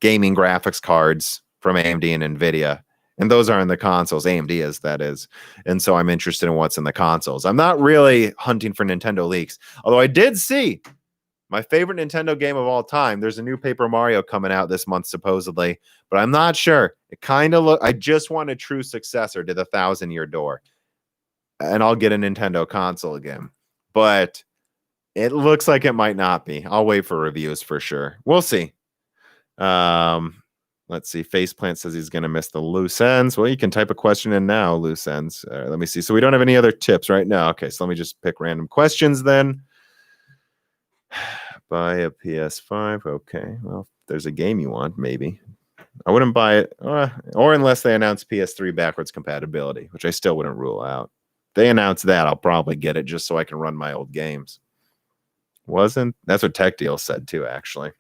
gaming graphics cards from AMD and Nvidia. And those are in the consoles. AMD is, that is. And so I'm interested in what's in the consoles. I'm not really hunting for Nintendo leaks. Although I did see my favorite Nintendo game of all time. There's a new Paper Mario coming out this month, supposedly, but I'm not sure. It kind of I just want a true successor to the Thousand Year Door. And I'll get a Nintendo console again. But it looks like it might not be. I'll wait for reviews for sure. We'll see. Let's see. Faceplant says he's going to miss the loose ends. Well, you can type a question in now, loose ends. Let me see. So we don't have any other tips right now. Okay, so let me just pick random questions then. Buy a PS5. Okay, well, if there's a game you want, maybe. I wouldn't buy it, or unless they announce PS3 backwards compatibility, which I still wouldn't rule out. If they announce that, I'll probably get it just so I can run my old games. That's what Tech Deal said too, actually.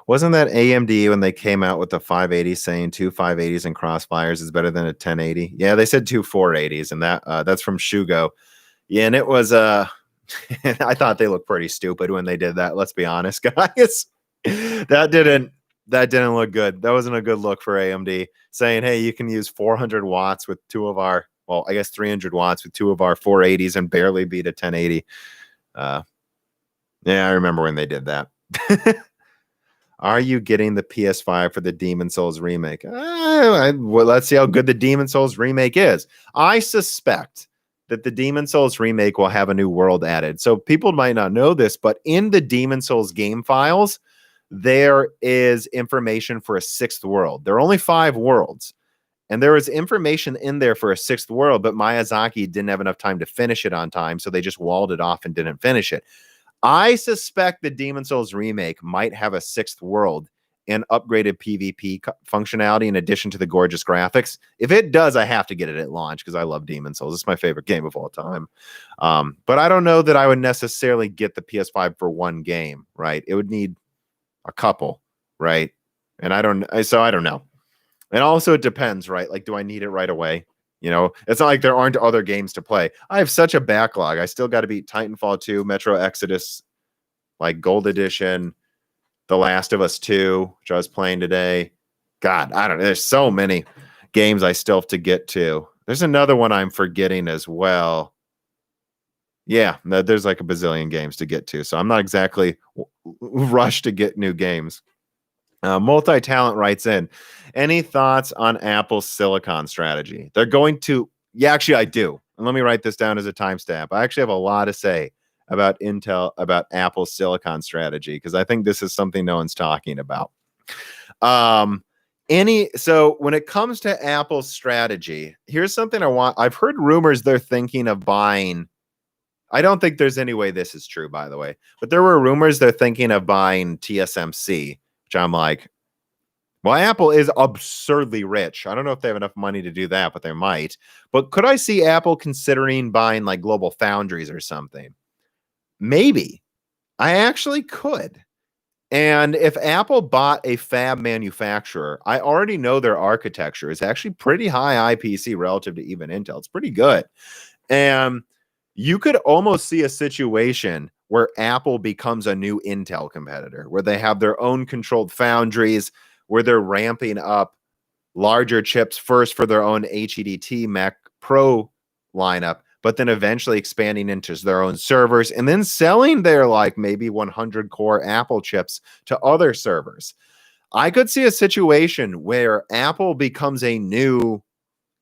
Wasn't that AMD when they came out with the 580 saying two 580s and Crossfires is better than a 1080? Yeah, they said two 480s, and that's from Shugo. Yeah, and it was I thought they looked pretty stupid when they did that. Let's be honest, guys. That didn't look good. That wasn't a good look for AMD, saying, hey, you can use 400 watts with two of our, well, I guess 300 watts with two of our 480s and barely beat a 1080. Yeah, I remember when they did that. Are you getting the PS5 for the Demon Souls remake? Well, let's see how good the Demon Souls remake is. I suspect that the Demon Souls remake will have a new world added. So people might not know this, but in the Demon Souls game files, there is information for a sixth world. There are only 5 worlds. And there was information in there for a 6th world, but Miyazaki didn't have enough time to finish it on time, so they just walled it off and didn't finish it. I suspect the Demon Souls remake might have a 6th world and upgraded PvP functionality in addition to the gorgeous graphics. If it does, I have to get it at launch because I love Demon Souls. It's my favorite game of all time. But I don't know that I would necessarily get the PS5 for one game, right? It would need a couple, right? And I don't know. And also it depends, right? Like, do I need it right away? It's not like there aren't other games to play. I have such a backlog. I still got to beat Titanfall 2, Metro Exodus, like Gold Edition, The Last of Us 2, which I was playing today. God, I don't know. There's so many games I still have to get to. There's another one I'm forgetting as well. Yeah, there's like a bazillion games to get to. So I'm not exactly rushed to get new games. Multi-Talent writes in, any thoughts on Apple's silicon strategy? They're going to, yeah, actually I do. And let me write this down as a timestamp. I actually have a lot to say about Apple's silicon strategy, because I think this is something no one's talking about. So when it comes to Apple's strategy, here's something I've heard rumors they're thinking of buying. I don't think there's any way this is true, by the way, but there were rumors they're thinking of buying TSMC, which I'm like, well, Apple is absurdly rich. I don't know if they have enough money to do that, but they might. But could I see Apple considering buying like Global Foundries or something? Maybe. I actually could. And if Apple bought a fab manufacturer, I already know their architecture is actually pretty high IPC relative to even Intel. It's pretty good. And you could almost see a situation where Apple becomes a new Intel competitor, where they have their own controlled foundries, where they're ramping up larger chips first for their own HEDT Mac Pro lineup, but then eventually expanding into their own servers and then selling their like maybe 100 core Apple chips to other servers. I could see a situation where Apple becomes a new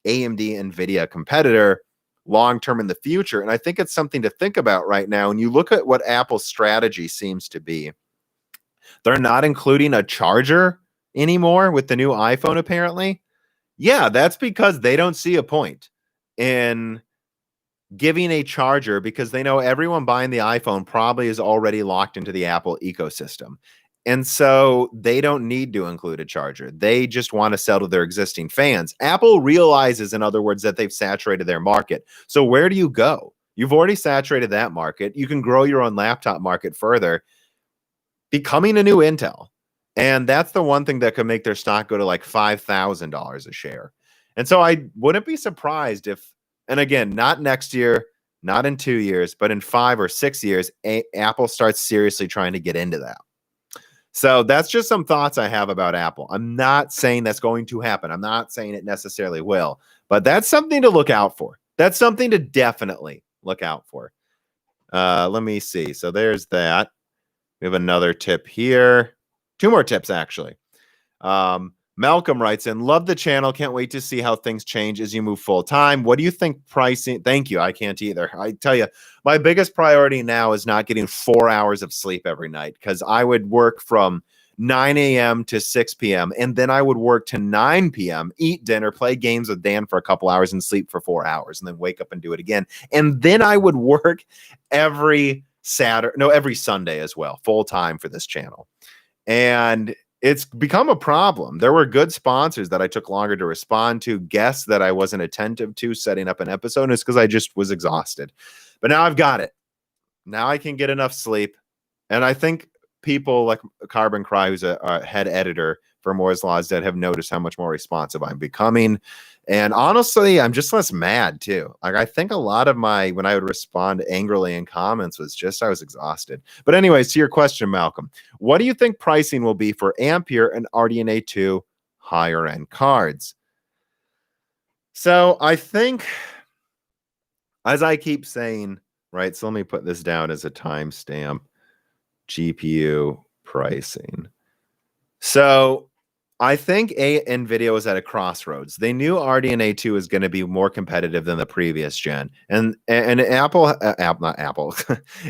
AMD Nvidia competitor long-term in the future. And I think it's something to think about right now. And you look at what Apple's strategy seems to be. They're not including a charger anymore with the new iPhone, apparently. Yeah, that's because they don't see a point in giving a charger, because they know everyone buying the iPhone probably is already locked into the Apple ecosystem. And so they don't need to include a charger. They just want to sell to their existing fans. Apple realizes, in other words, that they've saturated their market. So where do you go? You've already saturated that market. You can grow your own laptop market further, becoming a new Intel. And that's the one thing that could make their stock go to like $5,000 a share. And so I wouldn't be surprised if, and again, not next year, not in 2 years, but in 5 or 6 years, Apple starts seriously trying to get into that. So that's just some thoughts I have about Apple. I'm not saying that's going to happen. I'm not saying it necessarily will, but that's something to look out for. That's something to definitely look out for. Let me see. So there's that. We have another tip here. 2 more tips, actually. Malcolm writes in, love the channel. Can't wait to see how things change as you move full time. What do you think pricing? Thank you. I can't either. I tell you, my biggest priority now is not getting 4 hours of sleep every night, because I would work from 9 a.m. to 6 p.m. and then I would work to 9 p.m., eat dinner, play games with Dan for a couple hours and sleep for 4 hours and then wake up and do it again. And then I would work every Sunday as well, full time for this channel. And it's become a problem. There were good sponsors that I took longer to respond to, guests that I wasn't attentive to setting up an episode, and it's because I just was exhausted. But now I've got it. Now I can get enough sleep. And I think people like Carbon Cry, who's a head editor for Moore's Law is Dead, have noticed how much more responsive I'm becoming. And honestly, I'm just less mad too. Like, I think a lot of when I would respond angrily in comments was just I was exhausted. But anyways, to your question, Malcolm, what do you think pricing will be for Ampere and RDNA 2 higher end cards? So I think, as I keep saying, right, so let me put this down as a timestamp. GPU pricing. So I think Nvidia was at a crossroads. They knew RDNA 2 is going to be more competitive than the previous gen. And Apple, not Apple,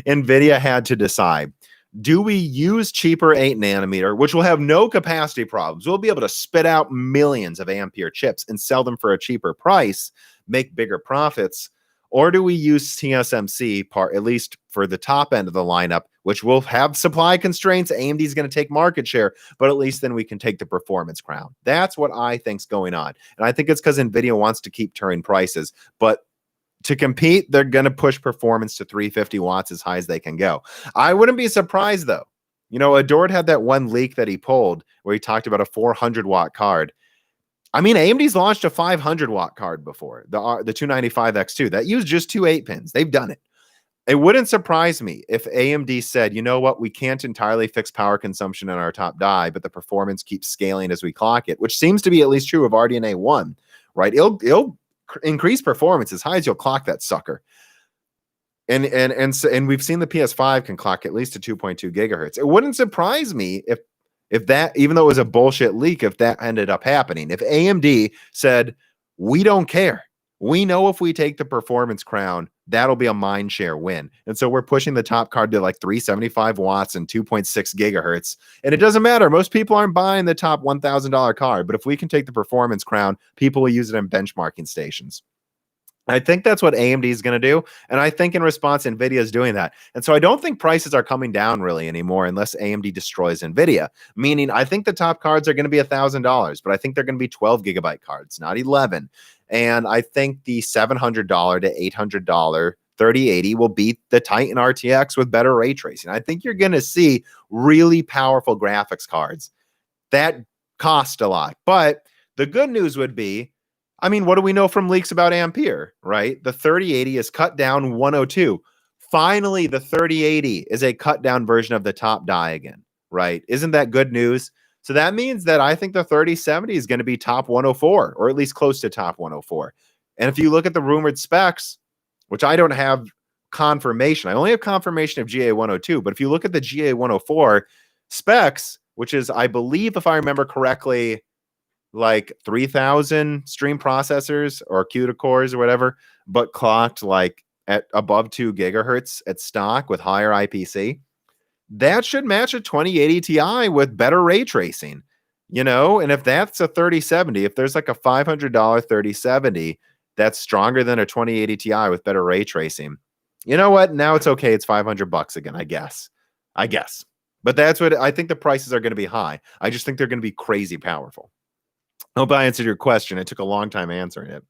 Nvidia had to decide, do we use cheaper 8 nanometer, which will have no capacity problems? We'll be able to spit out millions of Ampere chips and sell them for a cheaper price, make bigger profits. Or do we use TSMC, at least for the top end of the lineup, which will have supply constraints? AMD is going to take market share, but at least then we can take the performance crown. That's what I think's going on. And I think it's because NVIDIA wants to keep turning prices. But to compete, they're going to push performance to 350 watts as high as they can go. I wouldn't be surprised, though. You know, Adord had that one leak that he pulled where he talked about a 400-watt card. I mean, AMD's launched a 500-watt card before, the 295X2. That used just 2 8-pins. They've done it. It wouldn't surprise me if AMD said, you know what, we can't entirely fix power consumption in our top die, but the performance keeps scaling as we clock it, which seems to be at least true of RDNA 1, right? It'll increase performance as high as you'll clock that sucker. And we've seen the PS5 can clock at least to 2.2 gigahertz. It wouldn't surprise me if that, even though it was a bullshit leak, if that ended up happening. If AMD said, we don't care. We know if we take the performance crown, that'll be a mind share win. And so we're pushing the top card to like 375 watts and 2.6 gigahertz. And it doesn't matter. Most people aren't buying the top $1,000 card. But if we can take the performance crown, people will use it in benchmarking stations. I think that's what AMD is going to do. And I think in response, NVIDIA is doing that. And so I don't think prices are coming down really anymore unless AMD destroys NVIDIA. Meaning, I think the top cards are going to be $1,000, but I think they're going to be 12 gigabyte cards, not 11. And I think the $700 to $800 3080 will beat the Titan RTX with better ray tracing. I think you're going to see really powerful graphics cards that cost a lot. But the good news would be, I mean, what do we know from leaks about Ampere, right? The 3080 is cut down 102. Finally, the 3080 is a cut down version of the top die again, right? Isn't that good news? So that means that I think the 3070 is going to be top 104, or at least close to top 104. And if you look at the rumored specs, which I don't have confirmation, I only have confirmation of GA102, but if you look at the GA104 specs, which is, I believe, if I remember correctly, like 3,000 stream processors or CUDA cores or whatever, but clocked like at above 2 gigahertz at stock with higher IPC. That should match a 2080 Ti with better ray tracing, you know? And if that's a 3070, if there's like a $500 3070 that's stronger than a 2080 Ti with better ray tracing, you know what? Now it's okay. It's $500 again, I guess. But that's what I think. The prices are going to be high. I just think they're going to be crazy powerful. Hope I answered your question. It took a long time answering it.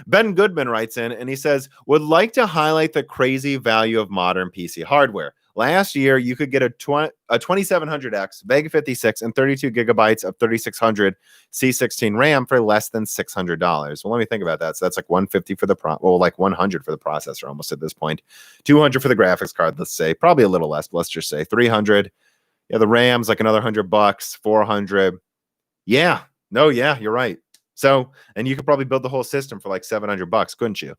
Ben Goodman writes in and he says, would like to highlight the crazy value of modern PC hardware. Last year, you could get a 2700X, Vega 56, and 32 gigabytes of 3600 C16 RAM for less than $600. Well, let me think about that. So that's like 150 for the like 100 for the processor almost at this point. 200 for the graphics card, let's say. Probably a little less, but let's just say 300. Yeah, the RAM's like another $100, 400. Yeah, no, yeah, you're right. So, and you could probably build the whole system for like $700, couldn't you?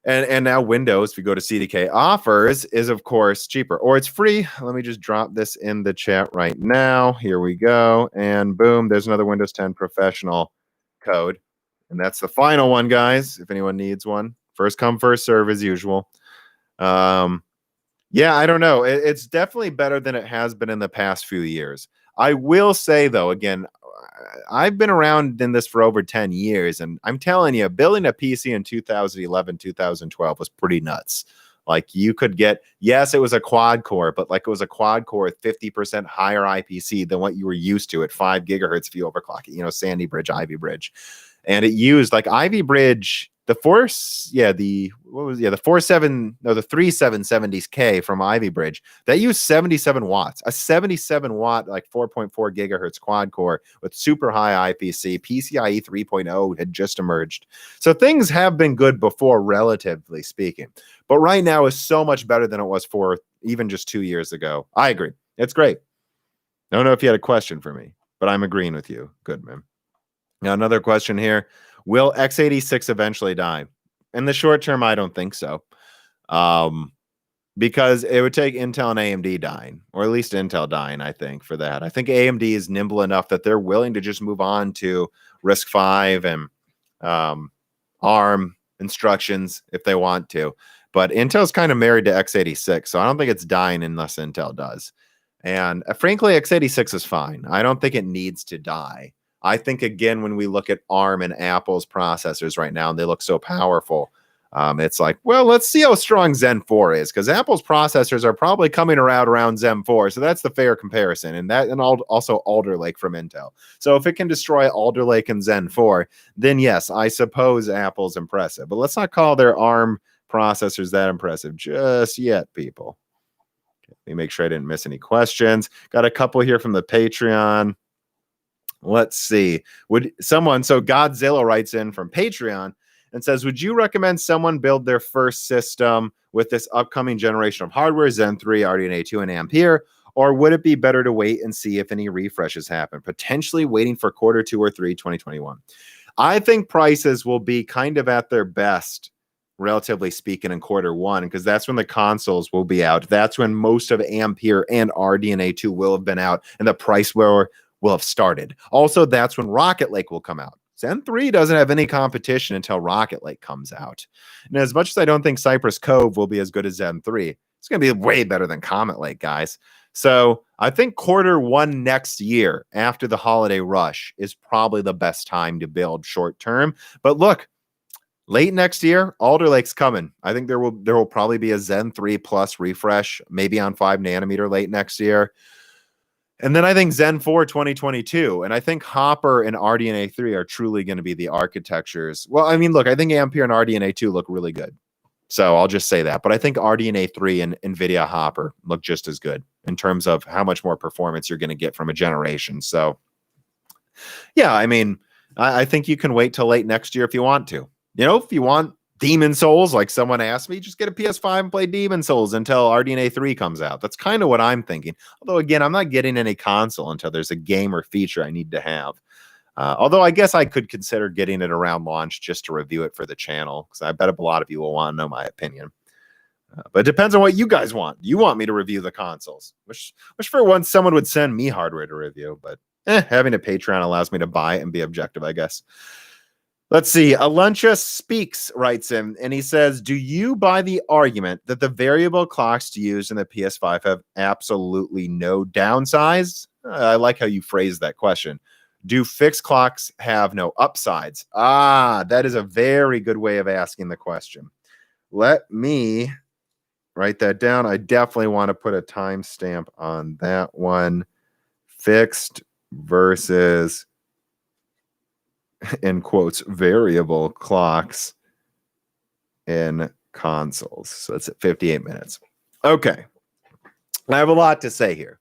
And now Windows, if you go to CDK offers, is of course cheaper, or it's free. Let me just drop this in the chat right now. Here we go, and boom, there's another Windows 10 Professional code, and that's the final one, guys. If anyone needs one, first come, first serve as usual. Yeah, I don't know. It's definitely better than it has been in the past few years. I will say, though, again, I've been around in this for over 10 years, and I'm telling you, building a PC in 2011, 2012 was pretty nuts. Like, you could get, yes, it was a quad core, but like it was a quad core with 50% higher IPC than what you were used to at 5 gigahertz if you overclock it, Sandy Bridge, Ivy Bridge. And it used like Ivy Bridge, the 3770K from Ivy Bridge that used 77 watts, a 77 watt, like 4.4 gigahertz quad core with super high IPC. PCIe 3.0 had just emerged. So things have been good before, relatively speaking, but right now is so much better than it was for even just 2 years ago. I agree. It's great. I don't know if you had a question for me, but I'm agreeing with you. Good, man. Now, another question here. Will x86 eventually die? In the short term, I don't think so. Because it would take Intel and AMD dying, or at least Intel dying, I think, for that. I think AMD is nimble enough that they're willing to just move on to RISC-V and ARM instructions if they want to. But Intel's kind of married to x86, so I don't think it's dying unless Intel does. And frankly, x86 is fine. I don't think it needs to die. I think, again, when we look at ARM and Apple's processors right now, and they look so powerful, it's like, well, let's see how strong Zen 4 is, because Apple's processors are probably coming around Zen 4. So that's the fair comparison. And also Alder Lake from Intel. So if it can destroy Alder Lake and Zen 4, then yes, I suppose Apple's impressive. But let's not call their ARM processors that impressive just yet, people. Let me make sure I didn't miss any questions. Got a couple here from the Patreon. Let's see. So Godzilla writes in from Patreon and says, would you recommend someone build their first system with this upcoming generation of hardware, Zen 3, RDNA 2, and Ampere, or would it be better to wait and see if any refreshes happen, potentially waiting for quarter 2 or 3, 2021? I think prices will be kind of at their best, relatively speaking, in quarter 1, because that's when the consoles will be out. That's when most of Ampere and RDNA 2 will have been out, and the price will have started. Also, that's when Rocket Lake will come out. Zen 3 doesn't have any competition until Rocket Lake comes out. And as much as I don't think Cypress Cove will be as good as Zen 3, it's going to be way better than Comet Lake, guys. So I think quarter 1 next year, after the holiday rush, is probably the best time to build short term. But look, late next year, Alder Lake's coming. I think there will probably be a Zen 3 Plus refresh, maybe on 5 nanometer late next year. And then I think Zen 4 2022. And I think Hopper and RDNA 3 are truly going to be the architectures. Well, I mean, look, I think Ampere and RDNA 2 look really good. So I'll just say that. But I think RDNA 3 and Nvidia Hopper look just as good in terms of how much more performance you're going to get from a generation. So, yeah, I mean, I think you can wait till late next year if you want to. If you want Demon Souls, like someone asked me, just get a PS5 and play Demon Souls until RDNA 3 comes out. That's kind of what I'm thinking. Although, again, I'm not getting any console until there's a game or feature I need to have. Although I guess I could consider getting it around launch just to review it for the channel, because I bet a lot of you will want to know my opinion. But it depends on what you guys want. You want me to review the consoles, which for once someone would send me hardware to review. But having a Patreon allows me to buy it and be objective, I guess. Let's see. Alentia Speaks writes in, and he says, do you buy the argument that the variable clocks used in the PS5 have absolutely no downsides? I like how you phrased that question. Do fixed clocks have no upsides? That is a very good way of asking the question. Let me write that down. I definitely want to put a timestamp on that one. Fixed versus, in quotes, variable clocks in consoles. So that's at 58 minutes. Okay. I have a lot to say here.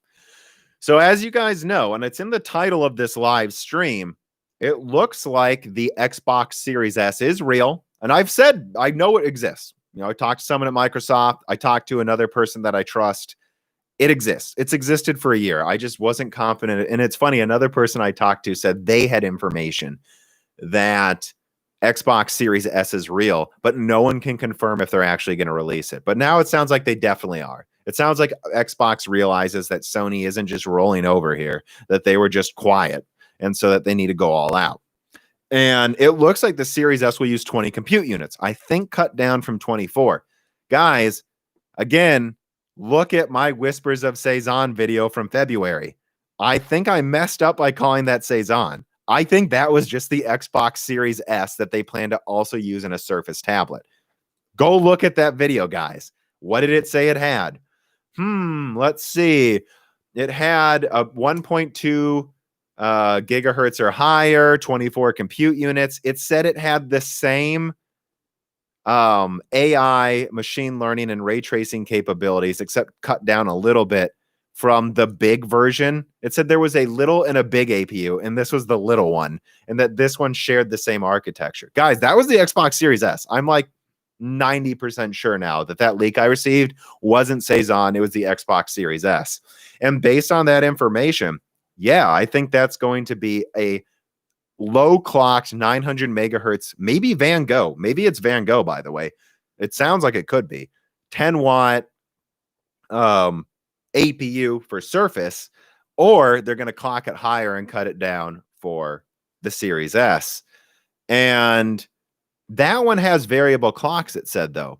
So as you guys know, and it's in the title of this live stream, it looks like the Xbox Series S is real. And I've said, I know it exists. You know, I talked to someone at Microsoft. I talked to another person that I trust. It exists. It's existed for a year. I just wasn't confident. And it's funny, another person I talked to said they had information that Xbox Series S is real, but no one can confirm if they're actually going to release it. But now it sounds like they definitely are. It sounds like Xbox realizes that Sony isn't just rolling over here, that they were just quiet, and so that they need to go all out. And it looks like the Series S will use 20 compute units, I think cut down from 24. Guys, again, look at my Whispers of Cezanne video from February. I think I messed up by calling that Cezanne. I think that was just the Xbox Series S that they plan to also use in a Surface tablet. Go look at that video, guys. What did it say it had? Let's see. It had a 1.2 gigahertz or higher, 24 compute units. It said it had the same AI, machine learning, and ray tracing capabilities, except cut down a little bit from the big version. It said there was a little and a big APU, and this was the little one, and that this one shared the same architecture. Guys, that was the Xbox Series S. I'm like 90% sure now that that leak I received wasn't Cezanne, it was the Xbox Series S. And based on that information, yeah, I think that's going to be a low clocked 900 megahertz, maybe Van Gogh. Maybe it's Van Gogh, by the way. It sounds like it could be 10 watt APU for Surface, or they're going to clock it higher and cut it down for the Series S. And that one has variable clocks, it said, though.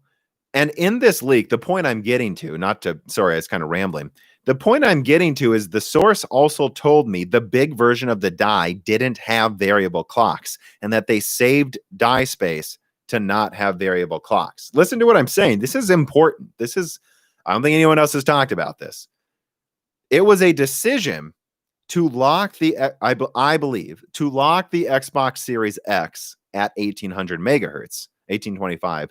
And in this leak, the point I'm getting to, sorry, I was kind of rambling. The point I'm getting to is the source also told me the big version of the die didn't have variable clocks, and that they saved die space to not have variable clocks. Listen to what I'm saying. This is important. I don't think anyone else has talked about this. It was a decision to lock I believe, to lock the Xbox Series X at 1800 megahertz, 1825,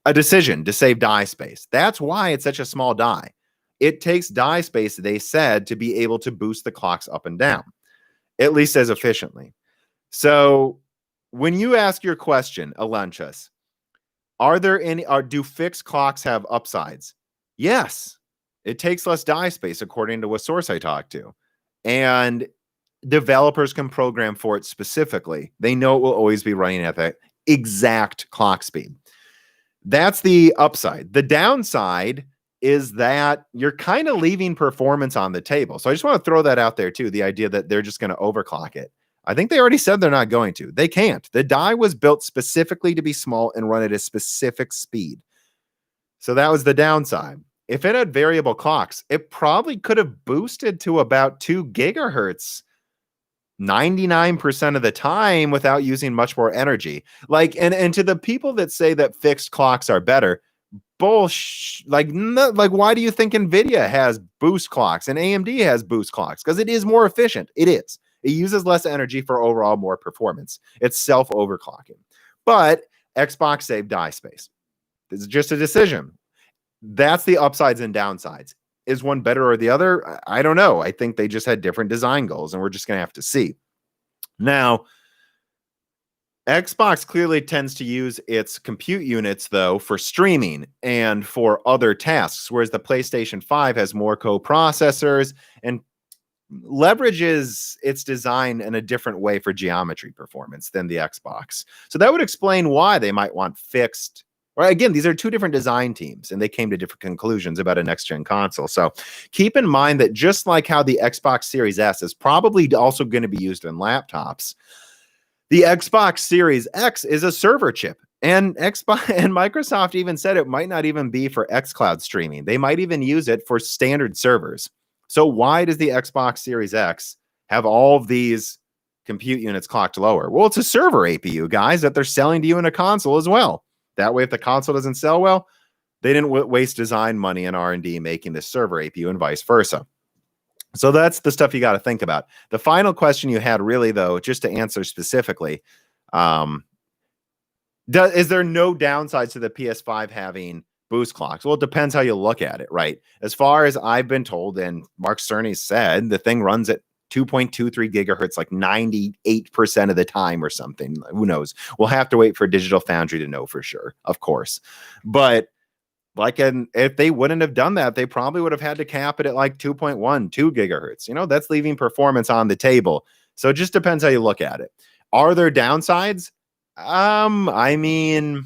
a decision to save die space. That's why it's such a small die. It takes die space, they said, to be able to boost the clocks up and down, at least as efficiently. So when you ask your question, Alenchus, do fixed clocks have upsides? Yes. It takes less die space, according to a source I talked to. And developers can program for it specifically. They know it will always be running at that exact clock speed. That's the upside. The downside is that you're kind of leaving performance on the table. So I just want to throw that out there too, the idea that they're just going to overclock it. I think they already said they're not going to. They can't. The die was built specifically to be small and run at a specific speed. So that was the downside. If it had variable clocks, it probably could have boosted to about 2 gigahertz 99% of the time without using much more energy. Like, and to the people that say that fixed clocks are better, why do you think Nvidia has boost clocks and AMD has boost clocks? Because it is more efficient. It is. It uses less energy for overall more performance. It's self-overclocking. But Xbox saved die space. This is just a decision. That's the upsides and downsides. Is one better or the other? I don't know. I think they just had different design goals, and we're just going to have to see. Now, Xbox clearly tends to use its compute units, though, for streaming and for other tasks, whereas the PlayStation 5 has more co-processors and leverages its design in a different way for geometry performance than the Xbox. So that would explain why they might want fixed. Right, again, these are two different design teams, and they came to different conclusions about a next-gen console. So keep in mind that just like how the Xbox Series S is probably also going to be used in laptops, the Xbox Series X is a server chip. And Microsoft even said it might not even be for xCloud streaming. They might even use it for standard servers. So why does the Xbox Series X have all of these compute units clocked lower? Well, it's a server APU, guys, that they're selling to you in a console as well. That way, if the console doesn't sell well, they didn't waste design money and R&D making this server APU and vice versa. So that's the stuff you got to think about. The final question you had, really, though, just to answer specifically, is there no downsides to the PS5 having boost clocks? Well, it depends how you look at it, right? As far as I've been told, and Mark Cerny said, the thing runs at 2.23 gigahertz like 98% of the time or something. Who knows? We'll have to wait for Digital Foundry to know for sure, of course. But if they wouldn't have done that, they probably would have had to cap it at like 2.1, 2 gigahertz. You know, that's leaving performance on the table. So it just depends how you look at it. Are there downsides? I mean,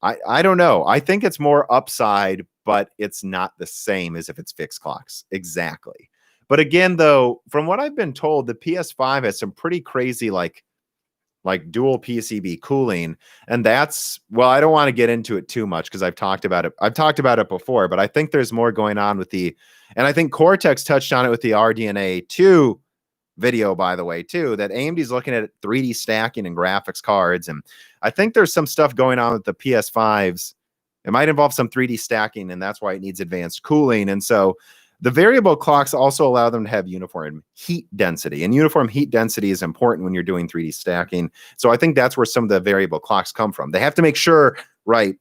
I don't know. I think it's more upside, but it's not the same as if it's fixed clocks. Exactly. But again, though, from what I've been told, the PS5 has some pretty crazy like dual PCB cooling. And that's, well, I don't want to get into it too much because I've talked about it before, but I think there's more going on with and I think Cortex touched on it with the RDNA 2 video, by the way, too, that AMD's looking at 3D stacking and graphics cards. And I think there's some stuff going on with the PS5s. It might involve some 3D stacking, and that's why it needs advanced cooling. And so the variable clocks also allow them to have uniform heat density, and uniform heat density is important when you're doing 3D stacking. So I think that's where some of the variable clocks come from. They have to make sure, right,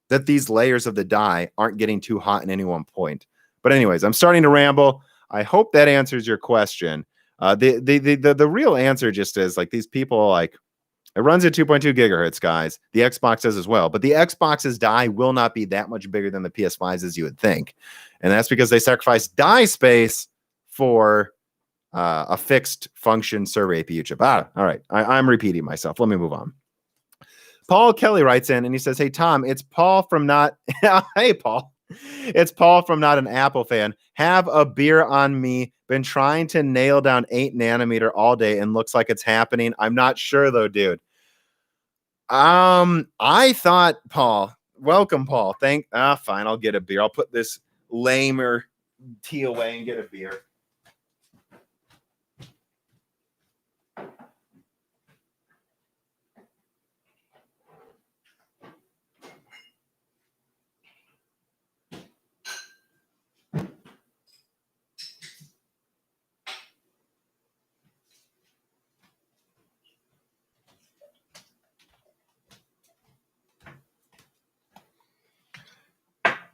that these layers of the die aren't getting too hot in any one point. But anyways, I'm starting to ramble. I hope that answers your question. The real answer just is like these people like, it runs at 2.2 gigahertz, guys. The Xbox does as well. But the Xbox's die will not be that much bigger than the PS5's as you would think. And that's because they sacrifice die space for a fixed function server APU chip. All right. I'm repeating myself. Let me move on. Paul Kelly writes in and he says, hey, Tom, it's Paul from not... Hey, Paul. It's Paul from not an Apple fan. Have a beer on me. Been trying to nail down 8 nanometer all day and looks like it's happening. I'm not sure though, dude. I thought, Paul, welcome, Paul. Fine, I'll get a beer. I'll put this lamer tea away and get a beer.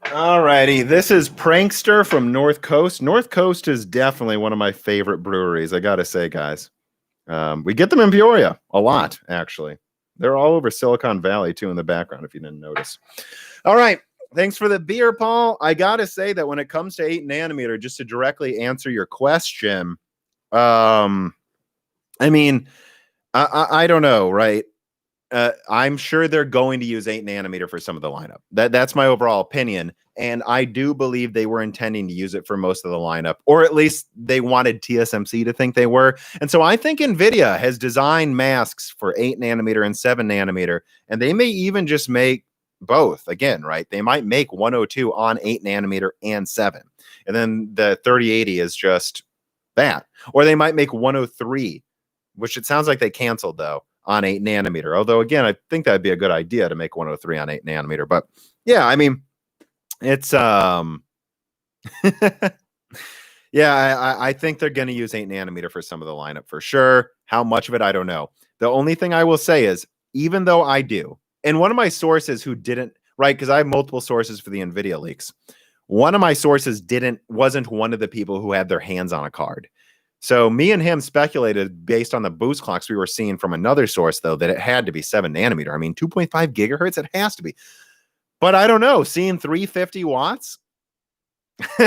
Alrighty, this is Prankster from North Coast. North Coast is definitely one of my favorite breweries, I gotta say, guys. We get them in Peoria a lot, actually. They're all over Silicon Valley, too, in the background, if you didn't notice. All right, thanks for the beer, Paul. I gotta say that when it comes to 8 nanometer, just to directly answer your question, I mean, I don't know, right? I'm sure they're going to use 8 nanometer for some of the lineup. That's my overall opinion. And I do believe they were intending to use it for most of the lineup, or at least they wanted TSMC to think they were. And so I think Nvidia has designed masks for 8 nanometer and 7 nanometer, and they may even just make both again, right? They might make 102 on 8 nanometer and 7. And then the 3080 is just that. Or they might make 103, which it sounds like they canceled though, on 8 nanometer. Although, again, I think that'd be a good idea to make 103 on 8 nanometer. But yeah, I mean, it's yeah, I think they're going to use 8 nanometer for some of the lineup for sure. How much of it, I don't know. The only thing I will say is, even though I do, and one of my sources who didn't, right, because I have multiple sources for the Nvidia leaks. One of my sources wasn't one of the people who had their hands on a card. So me and him speculated based on the boost clocks we were seeing from another source, though, that it had to be 7 nanometer. I mean, 2.5 gigahertz, it has to be. But I don't know, seeing 350 watts,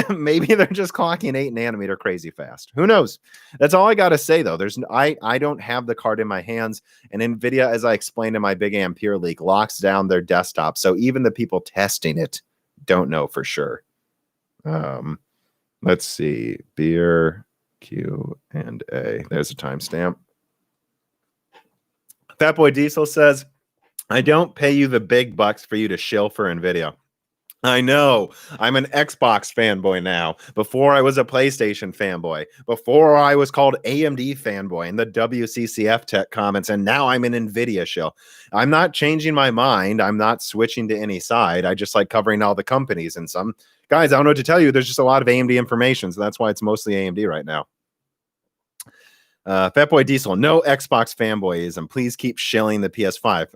maybe they're just clocking 8 nanometer crazy fast. Who knows? That's all I got to say, though. I don't have the card in my hands. And NVIDIA, as I explained in my big Ampere leak, locks down their desktop. So even the people testing it don't know for sure. Let's see. Beer... Q&A. There's a timestamp. Fatboy Diesel says, I don't pay you the big bucks for you to shill for Nvidia. I know. I'm an Xbox fanboy now. Before I was a PlayStation fanboy. Before I was called AMD fanboy in the WCCF tech comments. And now I'm an Nvidia shill. I'm not changing my mind. I'm not switching to any side. I just like covering all the companies and some. Guys, I don't know what to tell you. There's just a lot of AMD information. So that's why it's mostly AMD right now. Fatboy Diesel, no Xbox fanboyism. Please keep shilling the PS5.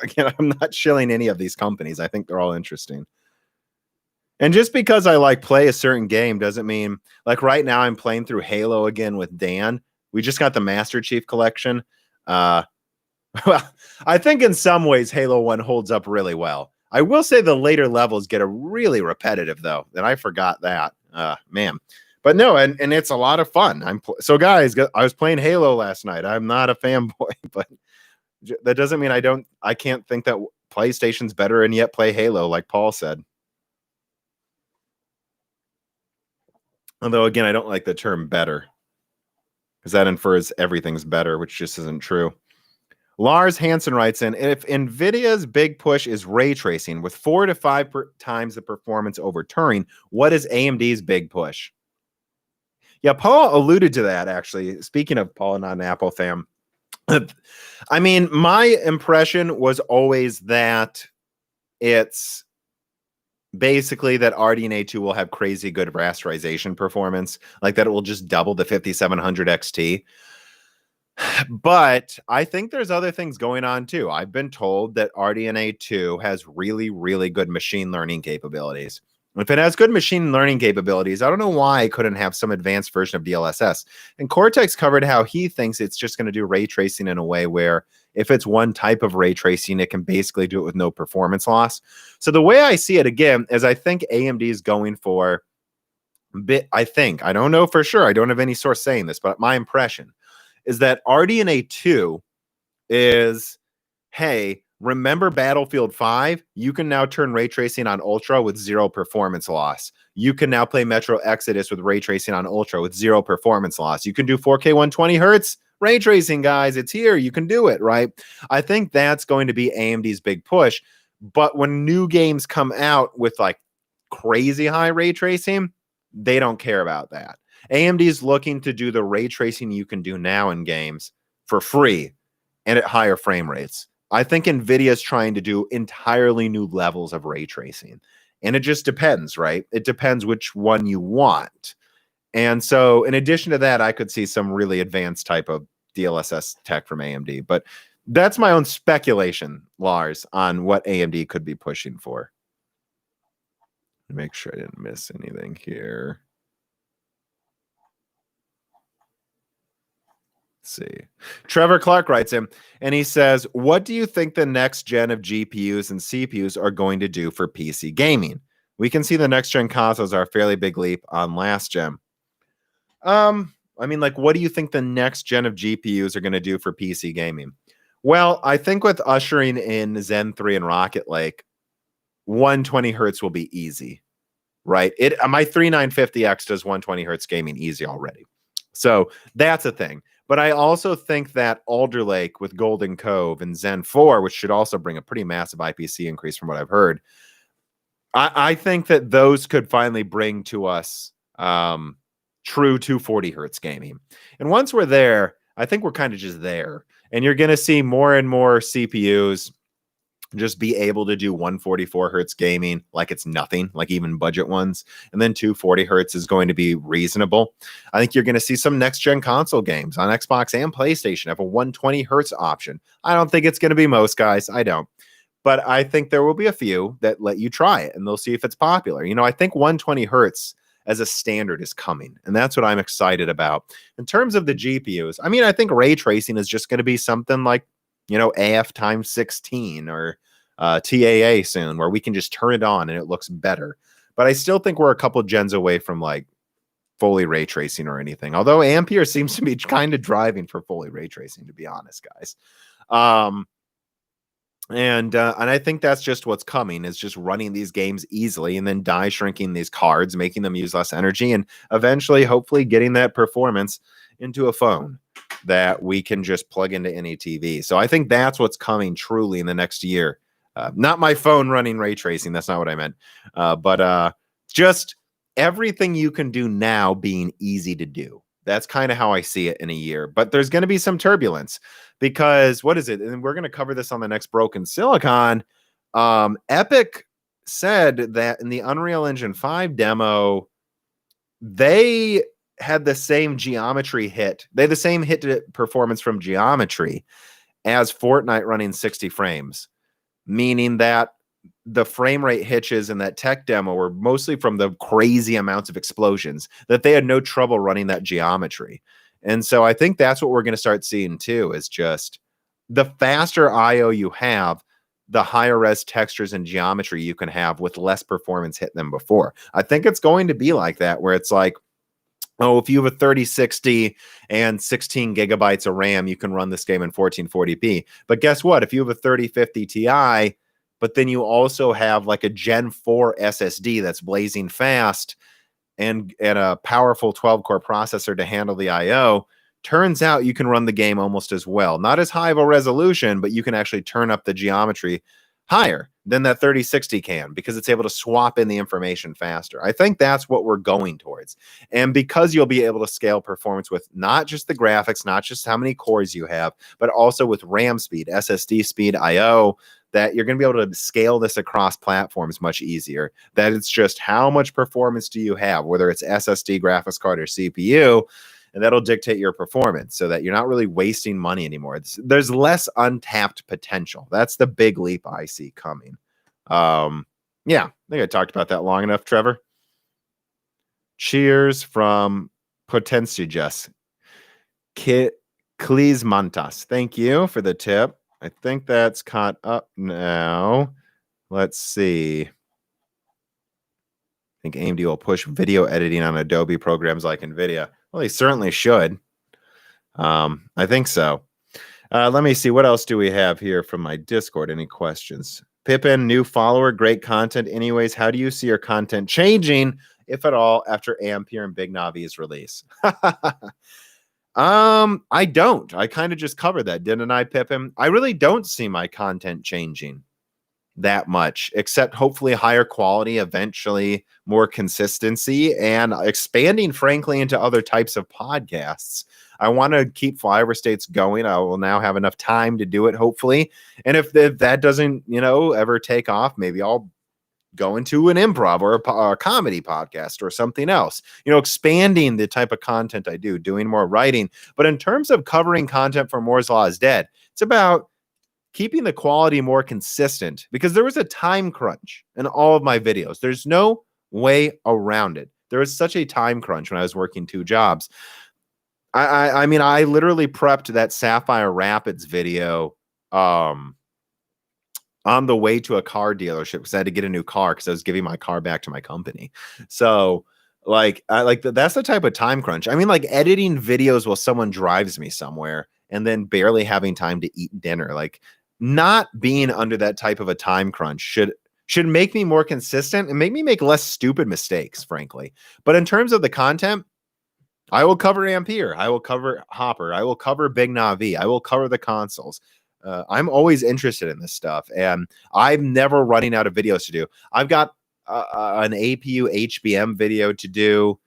Again, I'm not shilling any of these companies. I think they're all interesting. And just because I like play a certain game doesn't mean, like right now I'm playing through Halo again with Dan. We just got the Master Chief collection. Well, I think in some ways Halo 1 holds up really well. I will say the later levels get a really repetitive though, and I forgot that. Man. But no, and it's a lot of fun. So guys, I was playing Halo last night. I'm not a fanboy, but that doesn't mean I can't think that PlayStation's better and yet play Halo, like Paul said. Although again, I don't like the term better, because that infers everything's better, which just isn't true. Lars Hansen writes in, if Nvidia's big push is ray tracing with 4 to 5 times the performance over Turing, what is AMD's big push? Yeah, Paul alluded to that, actually. Speaking of Paul, not an Apple fan. I mean, my impression was always that it's basically that RDNA 2 will have crazy good rasterization performance, like that it will just double the 5700 XT. But I think there's other things going on too. I've been told that RDNA 2 has really, really good machine learning capabilities. If it has good machine learning capabilities, I don't know why it couldn't have some advanced version of DLSS. And Cortex covered how he thinks it's just going to do ray tracing in a way where if it's one type of ray tracing, it can basically do it with no performance loss. So the way I see it again is I think AMD is going for I don't know for sure. I don't have any source saying this, but my impression is that RDNA 2 is, hey, remember Battlefield 5? You can now turn ray tracing on Ultra with 0 performance loss. You can now play Metro Exodus with ray tracing on Ultra with 0 performance loss. You can do 4K 120 hertz ray tracing, guys. It's here. You can do it, right? I think that's going to be AMD's big push. But when new games come out with like crazy high ray tracing, they don't care about that. AMD is looking to do the ray tracing you can do now in games for free and at higher frame rates. I think Nvidia is trying to do entirely new levels of ray tracing. And it just depends, right? It depends which one you want. And so in addition to that, I could see some really advanced type of DLSS tech from AMD. But that's my own speculation, Lars, on what AMD could be pushing for. Make sure I didn't miss anything here. See. Trevor Clark writes in, and he says, what do you think the next gen of GPUs and CPUs are going to do for PC gaming? We can see the next gen consoles are a fairly big leap on last gen. I mean, like, what do you think the next gen of GPUs are going to do for PC gaming? Well, I think with ushering in Zen 3 and Rocket Lake, 120 hertz will be easy, right? My 3950X does 120 hertz gaming easy already. So that's a thing. But I also think that Alder Lake with Golden Cove and Zen 4, which should also bring a pretty massive IPC increase from what I've heard, I think that those could finally bring to us true 240 hertz gaming. And once we're there, I think we're kind of just there. And you're going to see more and more CPUs just be able to do 144 hertz gaming like it's nothing, like even budget ones. And then 240 hertz is going to be reasonable. I think you're going to see some next gen console games on Xbox and PlayStation have a 120 hertz option. I don't think it's going to be most, guys. I don't. But I think there will be a few that let you try it and they'll see if it's popular. You know, I think 120 hertz as a standard is coming. And that's what I'm excited about. In terms of the GPUs, I mean, I think ray tracing is just going to be something like, you know, AF times 16 or TAA soon, where we can just turn it on and it looks better. But I still think we're a couple gens away from like fully ray tracing or anything. Although Ampere seems to be kind of driving for fully ray tracing, to be honest, guys. And I think that's just what's coming, is just running these games easily and then die shrinking these cards, making them use less energy, and eventually, hopefully, getting that performance into a phone that we can just plug into any TV. So I think that's what's coming truly in the next year. Not my phone running ray tracing. That's not what I meant. But just everything you can do now being easy to do. That's kind of how I see it in a year. But there's going to be some turbulence because what is it? And we're going to cover this on the next Broken Silicon. Epic said that in the Unreal Engine 5 demo, they had the same geometry hit. They had the same hit to performance from geometry as Fortnite running 60 frames, meaning that the frame rate hitches in that tech demo were mostly from the crazy amounts of explosions, that they had no trouble running that geometry. And so I think that's what we're going to start seeing too, is just the faster IO you have, the higher res textures and geometry you can have with less performance hit than before. I think it's going to be like that, where it's like, oh, if you have a 3060 and 16 gigabytes of RAM, you can run this game in 1440p. But guess what? If you have a 3050 Ti, but then you also have like a Gen 4 SSD that's blazing fast and a powerful 12-core processor to handle the I/O, turns out you can run the game almost as well. Not as high of a resolution, but you can actually turn up the geometry higher than that 3060 can, because it's able to swap in the information faster. I think that's what we're going towards. And because you'll be able to scale performance with not just the graphics, not just how many cores you have, but also with RAM speed, SSD speed, I/O, that you're going to be able to scale this across platforms much easier. That it's just how much performance do you have, whether it's SSD, graphics card, or CPU, and that'll dictate your performance, so that you're not really wasting money anymore. There's less untapped potential. That's the big leap I see coming. Yeah, I think I talked about that long enough, Trevor. Cheers from Potencias. Clismantas. Thank you for the tip. I think that's caught up now. Let's see. I think AMD will push video editing on Adobe programs like Nvidia. Well, they certainly should. I think so. Let me see. What else do we have here from my Discord? Any questions? Pippin, new follower, great content. Anyways, how do you see your content changing, if at all, after Ampere and Big Navi's release? I don't. I kind of just covered that, didn't I, Pippin? I really don't see my content changing that much, except hopefully higher quality, eventually more consistency, and expanding, frankly, into other types of podcasts. I want to keep Flyover States going. I will now have enough time to do it, hopefully. And if that doesn't, ever take off, maybe I'll go into an improv or a comedy podcast or something else, expanding the type of content I do, doing more writing. But in terms of covering content for Moore's Law is Dead, it's about keeping the quality more consistent, because there was a time crunch in all of my videos. There's no way around it. There was such a time crunch when I was working 2 jobs. I mean, I literally prepped that Sapphire Rapids video on the way to a car dealership, because I had to get a new car because I was giving my car back to my company. So that's the type of time crunch. I mean, like editing videos while someone drives me somewhere and then barely having time to eat dinner. Like, not being under that type of a time crunch should make me more consistent and make me make less stupid mistakes, frankly. But in terms of the content, I will cover Ampere, I will cover Hopper, I will cover Big Navi, I will cover the consoles. I'm always interested in this stuff, and I'm never running out of videos to do. I've got an APU HBM video to do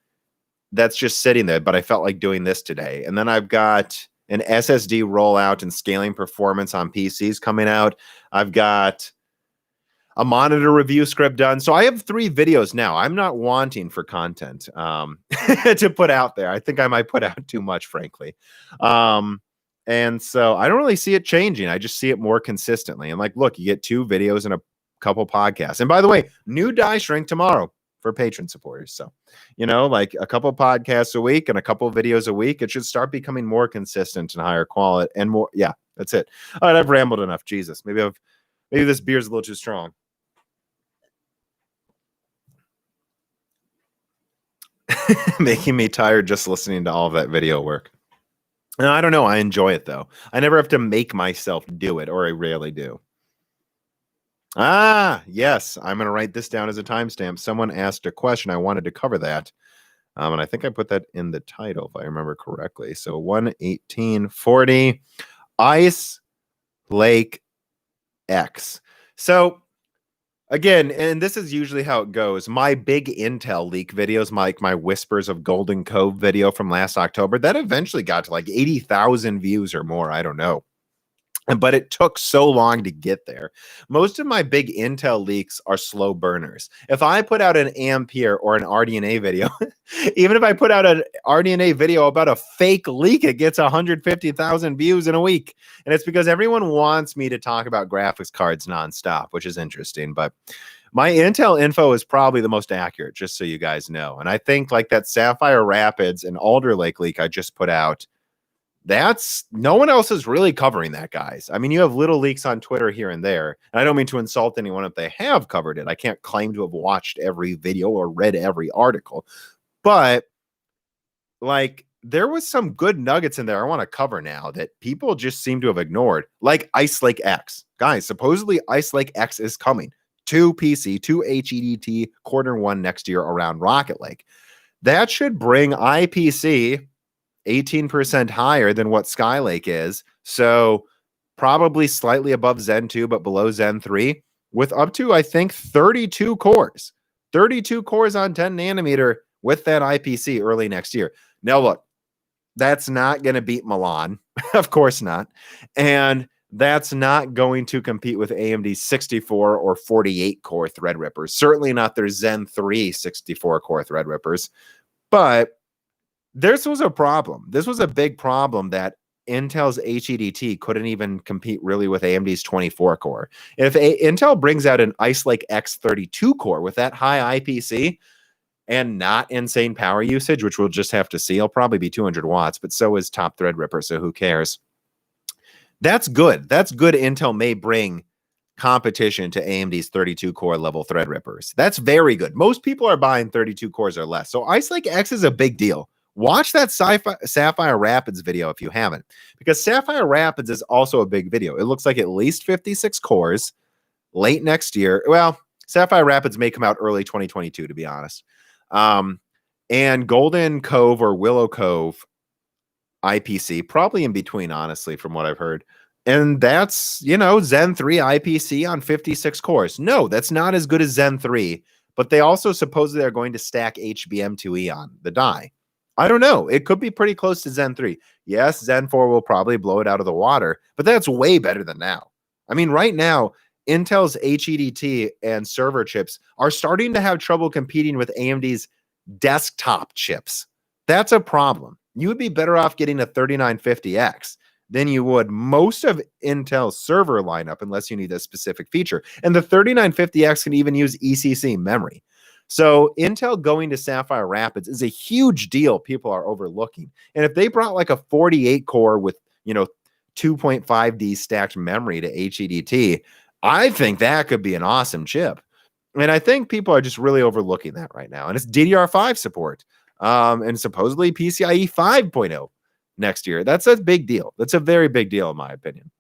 that's just sitting there, but I felt like doing this today. And then I've got an SSD rollout and scaling performance on PCs coming out. I've got a monitor review script done. So I have 3 videos now. I'm not wanting for content to put out there. I think I might put out too much, frankly. And so I don't really see it changing. I just see it more consistently. And like, look, you get 2 videos and a couple podcasts. And by the way, new die shrink tomorrow for patron supporters. So, like a couple podcasts a week and a couple videos a week, it should start becoming more consistent and higher quality and more. Yeah, that's it. All right, I've rambled enough. Jesus, maybe this beer's a little too strong. Making me tired just listening to all of that video work. And I don't know. I enjoy it though. I never have to make myself do it, or I rarely do. Ah, yes. I'm going to write this down as a timestamp. Someone asked a question. I wanted to cover that. And I think I put that in the title, if I remember correctly. So 1:18:40, Ice Lake X. So again, and this is usually how it goes. My big Intel leak videos, my Whispers of Golden Cove video from last October, that eventually got to like 80,000 views or more. I don't know. but it took so long to get there. Most of my big Intel leaks are slow burners. If I put out an Ampere or an RDNA video, even if I put out an RDNA video about a fake leak, it gets 150,000 views in a week. And it's because everyone wants me to talk about graphics cards nonstop, which is interesting. But my Intel info is probably the most accurate, just so you guys know. And I think like that Sapphire Rapids and Alder Lake leak I just put out, that's no one else is really covering that, guys. I mean, you have little leaks on Twitter here and there. And I don't mean to insult anyone if they have covered it. I can't claim to have watched every video or read every article. But like there was some good nuggets in there I want to cover now that people just seem to have ignored, like Ice Lake X. Guys, supposedly Ice Lake X is coming to PC, to HEDT Q1 next year around Rocket Lake. That should bring IPC 18% higher than what Skylake is. So probably slightly above Zen 2, but below Zen 3 with up to, I think, 32 cores. 32 cores on 10 nanometer with that IPC early next year. Now, look, that's not going to beat Milan. Of course not. And that's not going to compete with AMD's 64 or 48 core Threadrippers. Certainly not their Zen 3 64 core Threadrippers. But this was a problem. This was a big problem that Intel's HEDT couldn't even compete really with AMD's 24 core. If Intel brings out an Ice Lake X32 core with that high IPC and not insane power usage, which we'll just have to see, it'll probably be 200 watts, but so is top Threadripper, so who cares? That's good. That's good. Intel may bring competition to AMD's 32 core level Threadrippers. That's very good. Most people are buying 32 cores or less. So Ice Lake X is a big deal. Watch that Sapphire Rapids video if you haven't, because Sapphire Rapids is also a big video. It looks like at least 56 cores late next year. Well, Sapphire Rapids may come out early 2022, to be honest. And Golden Cove or Willow Cove IPC, probably in between, honestly, from what I've heard. And that's, you know, Zen 3 IPC on 56 cores. No, that's not as good as Zen 3, but they also supposedly are going to stack HBM2E on the die. I don't know. It could be pretty close to Zen 3. Yes, Zen 4 will probably blow it out of the water, but that's way better than now. I mean, right now, Intel's HEDT and server chips are starting to have trouble competing with AMD's desktop chips. That's a problem. You would be better off getting a 3950X than you would most of Intel's server lineup, unless you need a specific feature. And the 3950X can even use ECC memory. So Intel going to Sapphire Rapids is a huge deal people are overlooking. And if they brought like a 48 core with, you know, 2.5D stacked memory to HEDT, I think that could be an awesome chip. And I think people are just really overlooking that right now. And it's DDR5 support. And supposedly PCIe 5.0 next year. That's a big deal. That's a very big deal, in my opinion.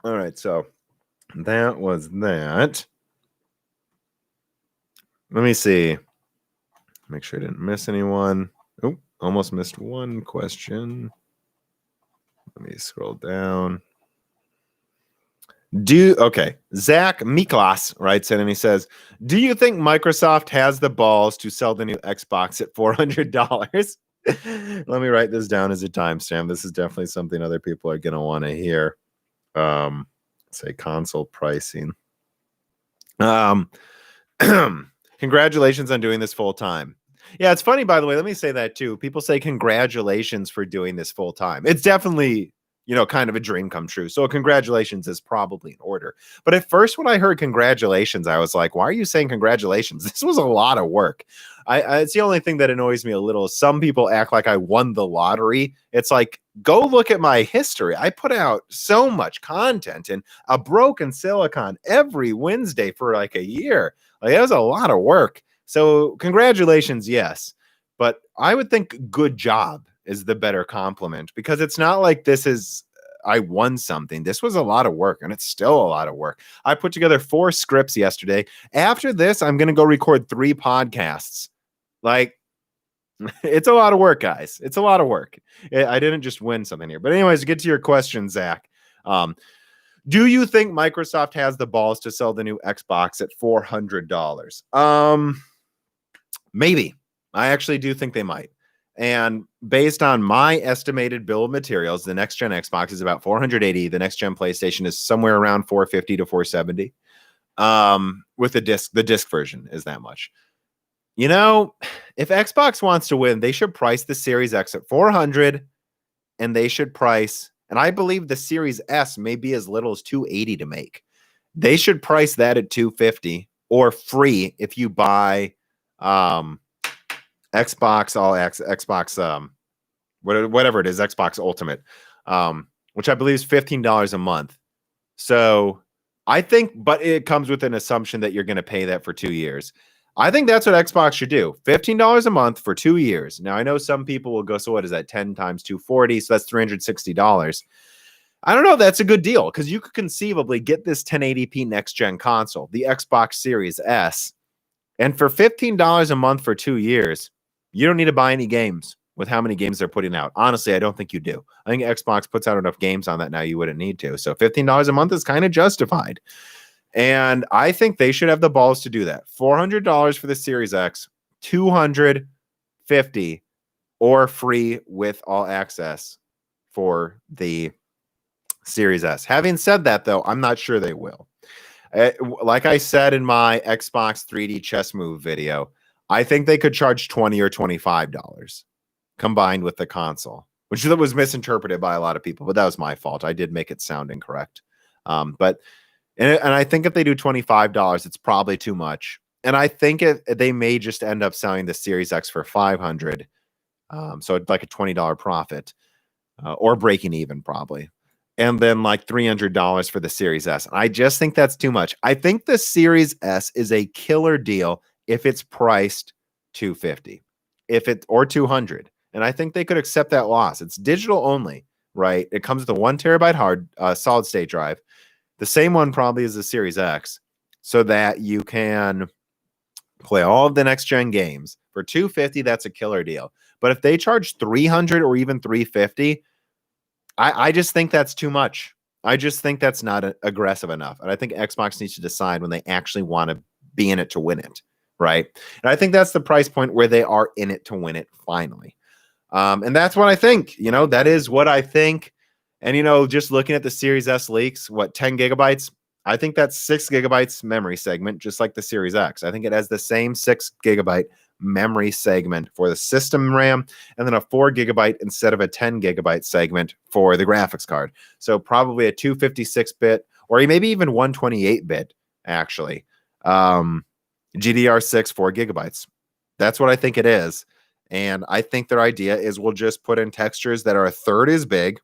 All right, so that was that. Let me see. Make sure I didn't miss anyone. Oh, almost missed one question. Let me scroll down. Okay. Zach Miklas writes in and he says, do you think Microsoft has the balls to sell the new Xbox at $400? Let me write this down as a timestamp. This is definitely something other people are going to want to hear. Say console pricing. Congratulations on doing this full time. Yeah, it's funny, by the way. Let me say that too. People say congratulations for doing this full time. It's definitely, you know, kind of a dream come true. So congratulations is probably in order. But at first, when I heard congratulations, I was like, why are you saying congratulations? This was a lot of work. It's the only thing that annoys me a little. Some people act like I won the lottery. It's like, go look at my history. I put out so much content in a broken silicon every Wednesday for like a year. Like, that was a lot of work. So congratulations, yes. But I would think good job is the better compliment, because it's not like this is I won something. This was a lot of work, and it's still a lot of work. I put together 4 scripts yesterday. After this, I'm going to go record 3 podcasts. Like, it's a lot of work, guys. It's a lot of work. I didn't just win something here. But anyways, to get to your question, Zach, do you think Microsoft has the balls to sell the new Xbox at $400? Maybe. I actually do think they might. And based on my estimated bill of materials, the next gen Xbox is about 480. The next gen PlayStation is somewhere around 450 to 470. With the disc version is that much. You know, if Xbox wants to win, they should price the Series X at 400, and they should price, and I believe the Series S may be as little as 280 to make. They should price that at 250 or free if you buy Xbox whatever it is, Xbox Ultimate, which I believe is $15 a month. So I think, but it comes with an assumption that you're going to pay that for 2 years. I think that's what Xbox should do. $15 a month for 2 years. Now, I know some people will go, so what is that? 10 times 240. So that's $360. I don't know. That's a good deal because you could conceivably get this 1080p next gen console, the Xbox Series S. And for $15 a month for 2 years, you don't need to buy any games with how many games they're putting out. Honestly, I don't think you do. I think Xbox puts out enough games on that now you wouldn't need to. So $15 a month is kind of justified. And I think they should have the balls to do that. $400 for the Series X, $250 or free with all access for the Series S. Having said that, though, I'm not sure they will. Like I said in my Xbox 3D chess move video, I think they could charge $20 or $25 combined with the console, which was misinterpreted by a lot of people, but that was my fault. I did make it sound incorrect. And I think if they do $25, it's probably too much. And I think they may just end up selling the Series X for $500. So it's like a $20 profit or breaking even probably. And then like $300 for the Series S. I just think that's too much. I think the Series S is a killer deal if it's priced $250, or $200. And I think they could accept that loss. It's digital only, right? It comes with a 1 terabyte solid state drive. The same one probably as the Series X, so that you can play all of the next gen games for $250. That's a killer deal. But if they charge $300 or even $350, I just think that's too much. I just think that's not aggressive enough. And I think Xbox needs to decide when they actually want to be in it to win it, right? And I think that's the price point where they are in it to win it finally. And that's what I think. That is what I think. And, just looking at the Series S leaks, 10 gigabytes? I think that's 6 gigabytes memory segment, just like the Series X. I think it has the same 6 gigabyte memory segment for the system RAM, and then a 4 gigabyte instead of a 10 gigabyte segment for the graphics card. So probably a 256-bit or maybe even 128-bit, actually. GDR6, 4 gigabytes. That's what I think it is. And I think their idea is we'll just put in textures that are a third as big.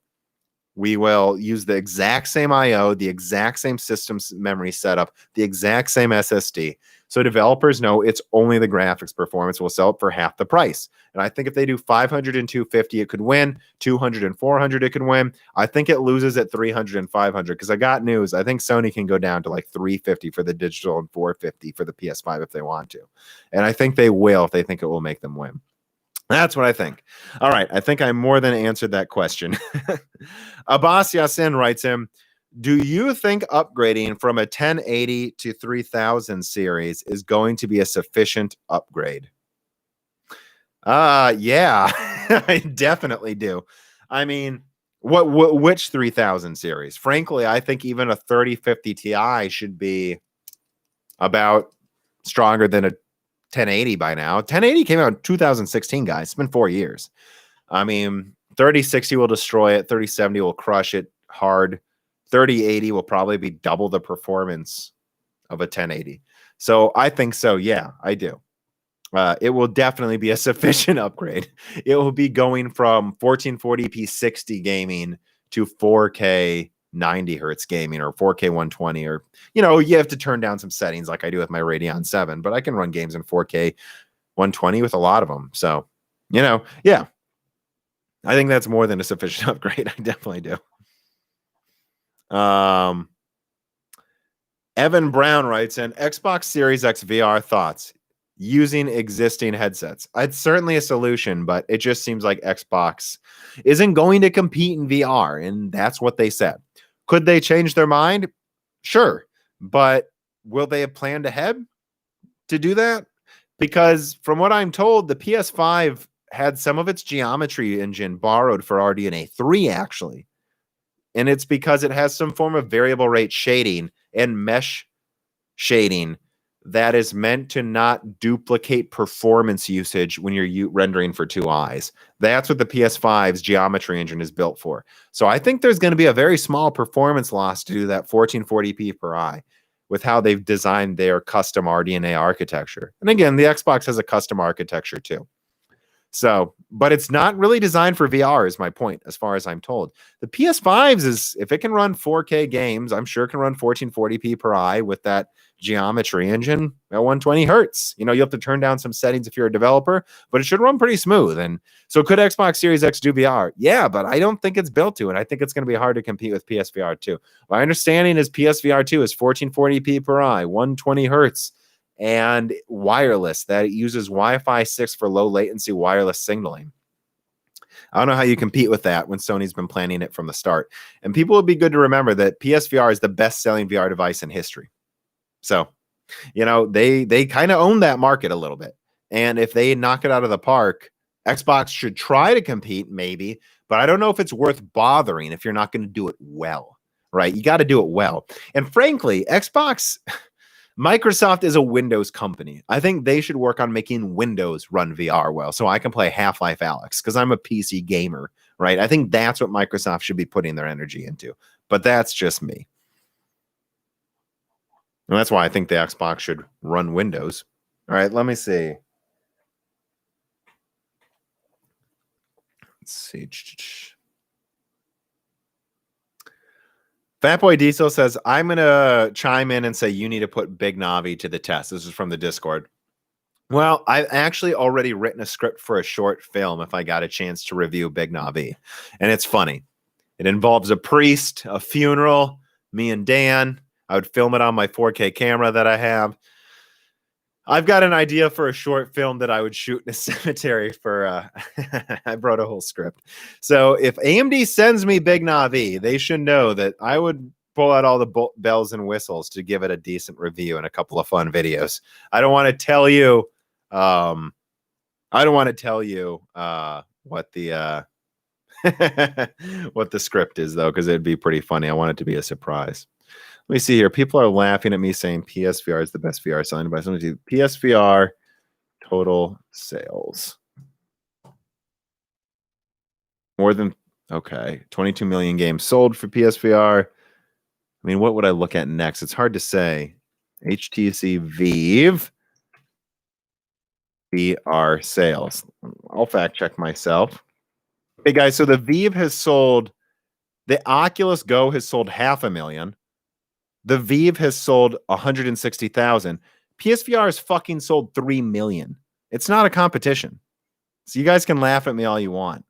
We will use the exact same I/O, the exact same system's memory setup, the exact same SSD. So developers know it's only the graphics performance. We'll sell it for half the price. And I think if they do 500 and 250, it could win. 200 and 400, it could win. I think it loses at 300 and 500 because I got news. I think Sony can go down to like 350 for the digital and 450 for the PS5 if they want to. And I think they will if they think it will make them win. That's what I think. All right. I think I more than answered that question. Abbas Yassin writes him, do you think upgrading from a 1080 to 3000 series is going to be a sufficient upgrade? Yeah, I definitely do. I mean, which 3000 series? Frankly, I think even a 3050 Ti should be about stronger than a 1080 by now. 1080 came out in 2016, guys. It's been 4 years. I mean, 3060 will destroy it. 3070 will crush it hard. 3080 will probably be double the performance of a 1080. So I think so. Yeah, I do. It will definitely be a sufficient upgrade. It will be going from 1440p 60 gaming to 4K 90 hertz gaming or 4K 120, or you have to turn down some settings like I do with my Radeon 7, but I can run games in 4K 120 with a lot of them. So, yeah, I think that's more than a sufficient upgrade. I definitely do. Evan Brown writes in, Xbox Series X VR thoughts using existing headsets. It's certainly a solution, but it just seems like Xbox isn't going to compete in VR, and that's what they said. Could they change their mind? Sure. But will they have planned ahead to do that? Because from what I'm told, the PS5 had some of its geometry engine borrowed for RDNA 3, actually. And it's because it has some form of variable rate shading and mesh shading that is meant to not duplicate performance usage when you're rendering for two eyes. That's what the PS5's geometry engine is built for. So I think there's going to be a very small performance loss to do that 1440p per eye with how they've designed their custom RDNA architecture. And again, the Xbox has a custom architecture too. So, but it's not really designed for VR is my point, as far as I'm told. The PS5s is, if it can run 4K games, I'm sure it can run 1440p per eye with that geometry engine at 120 hertz. You know, you have to turn down some settings if you're a developer, but it should run pretty smooth. And so could Xbox Series X do VR? Yeah, but I don't think it's built to, and I think it's going to be hard to compete with PSVR 2. My understanding is PSVR 2 is 1440p per eye, 120 hertz, and wireless, that it uses Wi-Fi 6 for low latency wireless signaling. I don't know how you compete with that when Sony's been planning it from the start. And people would be good to remember that PSVR is the best-selling VR device in history. So, you know, they kind of own that market a little bit. And if they knock it out of the park, Xbox should try to compete maybe, but I don't know if it's worth bothering if you're not going to do it well, right? You got to do it well. And frankly, Microsoft is a Windows company. I think they should work on making Windows run VR well so I can play Half-Life Alyx because I'm a PC gamer, right? I think that's what Microsoft should be putting their energy into. But that's just me. And that's why I think the Xbox should run Windows. All right, let me see. Let's see. Fatboy Diesel says, I'm going to chime in and say you need to put Big Navi to the test. This is from the Discord. Well, I've actually already written a script for a short film if I got a chance to review Big Navi. And it's funny. It involves a priest, a funeral, me and Dan. I would film it on my 4K camera that I have. I've got an idea for a short film that I would shoot in a cemetery for, I wrote a whole script. So if AMD sends me Big Navi, they should know that I would pull out all the bells and whistles to give it a decent review and a couple of fun videos. I don't want to tell you, what the, what the script is though, because it'd be pretty funny. I want it to be a surprise. Let me see here. People are laughing at me saying PSVR is the best VR selling device. Let me see. PSVR total sales. More than, okay, 22 million games sold for PSVR. I mean, what would I look at next? It's hard to say. HTC Vive VR sales. I'll fact check myself. Okay, guys, so the Vive has sold, the Oculus Go has sold 500,000. The Vive has sold 160,000. PSVR has fucking sold 3 million. It's not a competition. So you guys can laugh at me all you want.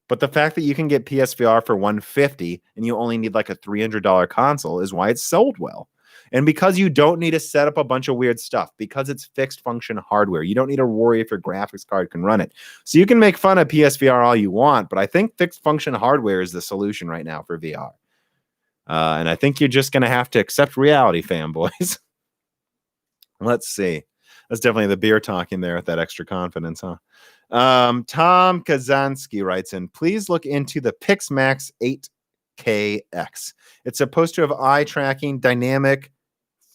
But the fact that you can get PSVR for 150 and you only need like a $300 console is why it's sold well. And because you don't need to set up a bunch of weird stuff, because it's fixed function hardware, you don't need to worry if your graphics card can run it. So you can make fun of PSVR all you want, but I think fixed function hardware is the solution right now for VR. And I think you're just going to have to accept reality, fanboys. Let's see. That's definitely the beer talking there with that extra confidence, huh? Tom Kazansky writes in, please look into the Pixmax 8KX. It's supposed to have eye tracking, dynamic,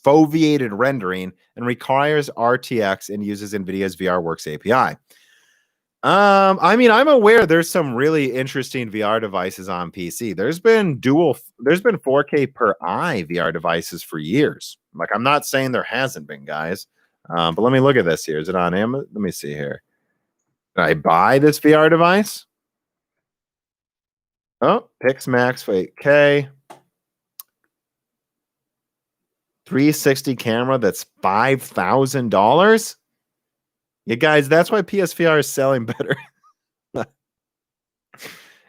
foveated rendering, and requires RTX and uses Nvidia's VRWorks API. I mean, I'm aware there's some really interesting VR devices on PC. There's been 4K per eye VR devices for years. Like, I'm not saying there hasn't been, guys. But let me look at this here. Is it on Amazon? Let me see here. Did I buy this VR device? Oh, Pixmax for 8K. 360 camera that's $5,000. Yeah, guys, that's why PSVR is selling better.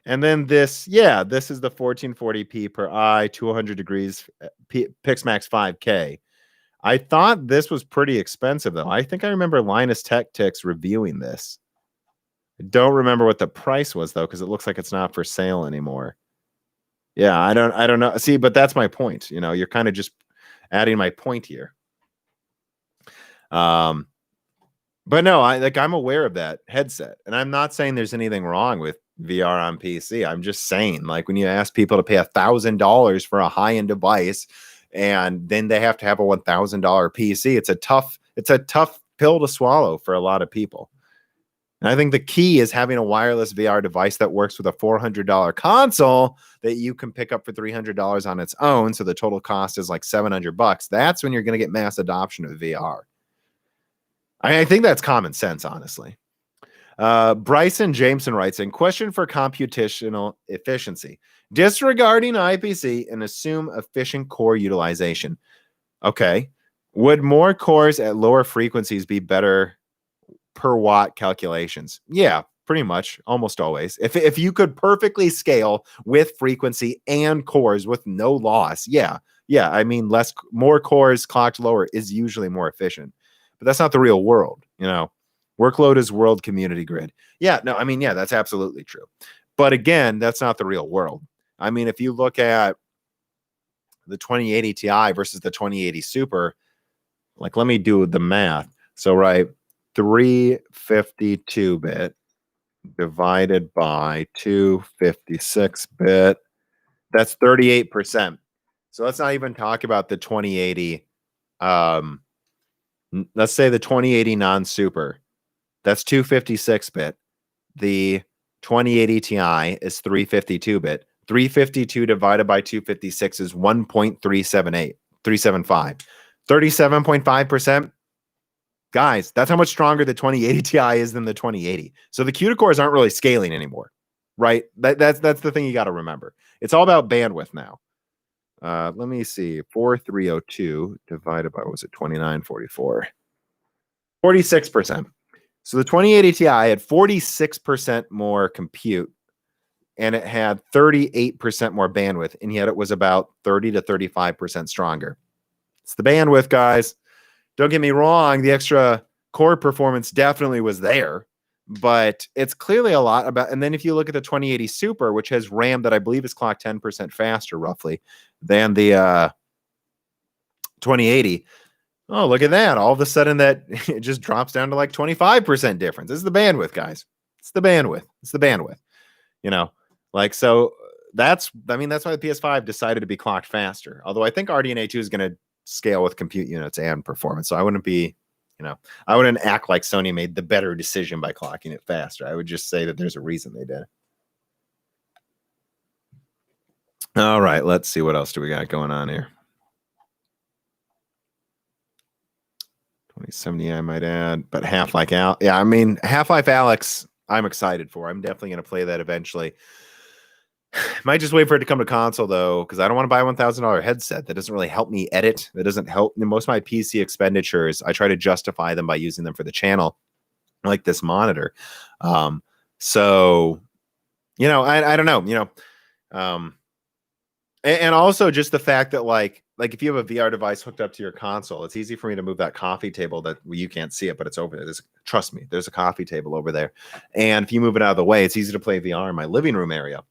And then this, yeah, this is the 1440p per eye, 200 degrees, Pixmax 5K. I thought this was pretty expensive, though. I think I remember Linus Tech Tics reviewing this. I don't remember what the price was, though, because it looks like it's not for sale anymore. Yeah, I don't know. See, but that's my point. You know, you're kind of just adding my point here. But no, I'm aware of that headset, and I'm not saying there's anything wrong with VR on PC. I'm just saying, like, when you ask people to pay $1,000 for a high-end device, and then they have to have a $1,000 PC, it's a tough pill to swallow for a lot of people. And I think the key is having a wireless VR device that works with a $400 console that you can pick up for $300 on its own. So the total cost is like $700. That's when you're going to get mass adoption of VR. I think that's common sense, honestly. Bryson Jameson writes in, question for computational efficiency. Disregarding IPC and assume efficient core utilization. Okay. Would more cores at lower frequencies be better per watt calculations? Yeah, pretty much, almost always. If you could perfectly scale with frequency and cores with no loss, yeah. I mean, more cores clocked lower is usually more efficient. But that's not the real world, you know. Workload is world community grid. Yeah, no, I mean, yeah, that's absolutely true. But again, that's not the real world. I mean, if you look at the 2080 Ti versus the 2080 Super, like, let me do the math. So, right, 352-bit divided by 256-bit, that's 38%. So let's not even talk about the 2080. Let's say the 2080 non-super. That's 256-bit. The 2080 Ti is 352-bit. 352 divided by 256 is 375. 37.5%. Guys, that's how much stronger the 2080 Ti is than the 2080. So the CUDA cores aren't really scaling anymore, right? That's the thing you got to remember. It's all about bandwidth now. Let me see. 4302 divided by, what was it, 2944? 46%. So the 2080 Ti had 46% more compute, and it had 38% more bandwidth, and yet it was about 30 to 35% stronger. It's the bandwidth, guys. Don't get me wrong, the extra core performance definitely was there, but it's clearly a lot about. And then if you look at the 2080 Super, which has RAM that I believe is clocked 10% faster, roughly, than the 2080. Oh, look at that. All of a sudden that it just drops down to like 25% difference. This is the bandwidth, guys. It's the bandwidth. It's the bandwidth. You know, like, so that's why the PS5 decided to be clocked faster. Although I think RDNA 2 is going to scale with compute units and performance. So I wouldn't act like Sony made the better decision by clocking it faster. I would just say that there's a reason they did. All right, let's see what else do we got going on here. 2070, I might add, but Half-Life Alex. Yeah, I mean, Half-Life Alex, I'm excited for. I'm definitely going to play that eventually. Might just wait for it to come to console, though, because I don't want to buy a $1,000 headset. That doesn't really help me edit. That doesn't help. Most of my PC expenditures, I try to justify them by using them for the channel, like this monitor. So, you know, I don't know, you know. And also just the fact that like if you have a VR device hooked up to your console, it's easy for me to move that coffee table that you can't see it, but it's over there. Trust me, there's a coffee table over there. And if you move it out of the way, it's easy to play VR in my living room area.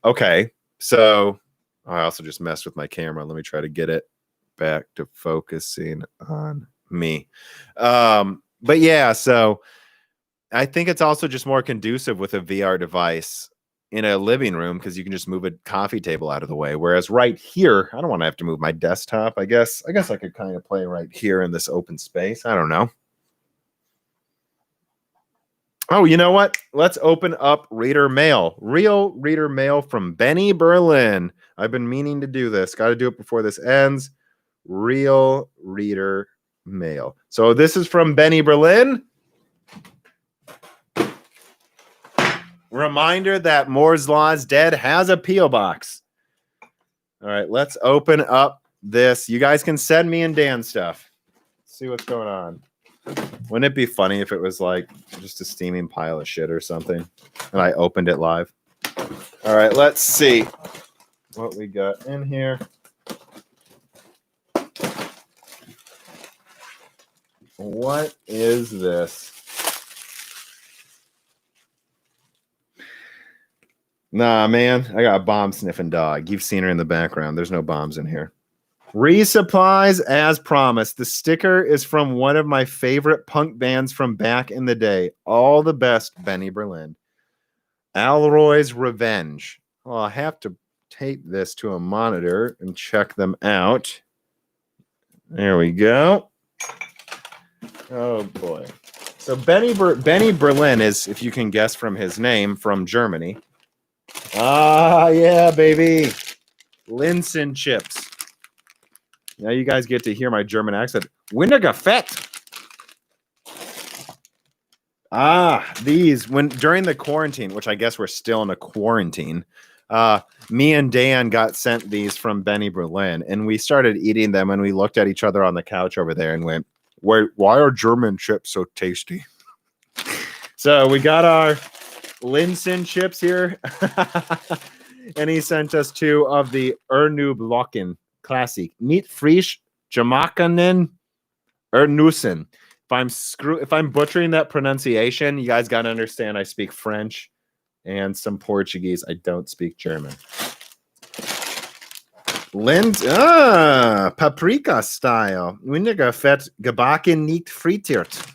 Okay, so I also just messed with my camera. Let me try to get it back to focusing on me. But yeah, so I think it's also just more conducive with a VR device in a living room because you can just move a coffee table out of the way. Whereas right here, I don't want to have to move my desktop. I guess I could kind of play right here in this open space. I don't know. Oh, you know what? Let's open up reader mail. Real reader mail from Benny Berlin. I've been meaning to do this. Got to do it before this ends. Real reader mail. So this is from Benny Berlin. Reminder that Moore's Law is dead has a P.O. box. All right, let's open up this. You guys can send me and Dan stuff. Let's see what's going on. Wouldn't it be funny if it was like just a steaming pile of shit or something and I opened it live? All right, let's see what we got in here. What is this? Nah, man, I got a bomb sniffing dog. You've seen her in the background. There's no bombs in here. Resupplies as promised. The sticker is from one of my favorite punk bands from back in the day. All the best, Benny Berlin. Alroy's Revenge. Well, I have to tape this to a monitor and check them out. There we go. Oh boy. So Benny Berlin is, if you can guess from his name, from Germany. Ah, yeah, baby. Linsen chips. Now you guys get to hear my German accent. Weniger Fett. These during the quarantine, which I guess we're still in a quarantine. Me and Dan got sent these from Benny Berlin, and we started eating them, and we looked at each other on the couch over there and went, "Wait, why are German chips so tasty?" So we got our Linsen chips here, and he sent us 2 of the Ernublocken Classic Meat Frisch Jamakanen Ernussen. If I'm butchering that pronunciation, you guys got to understand I speak French and some Portuguese. I don't speak German. Paprika style. Weniger Fett gebacken nicht frittiert.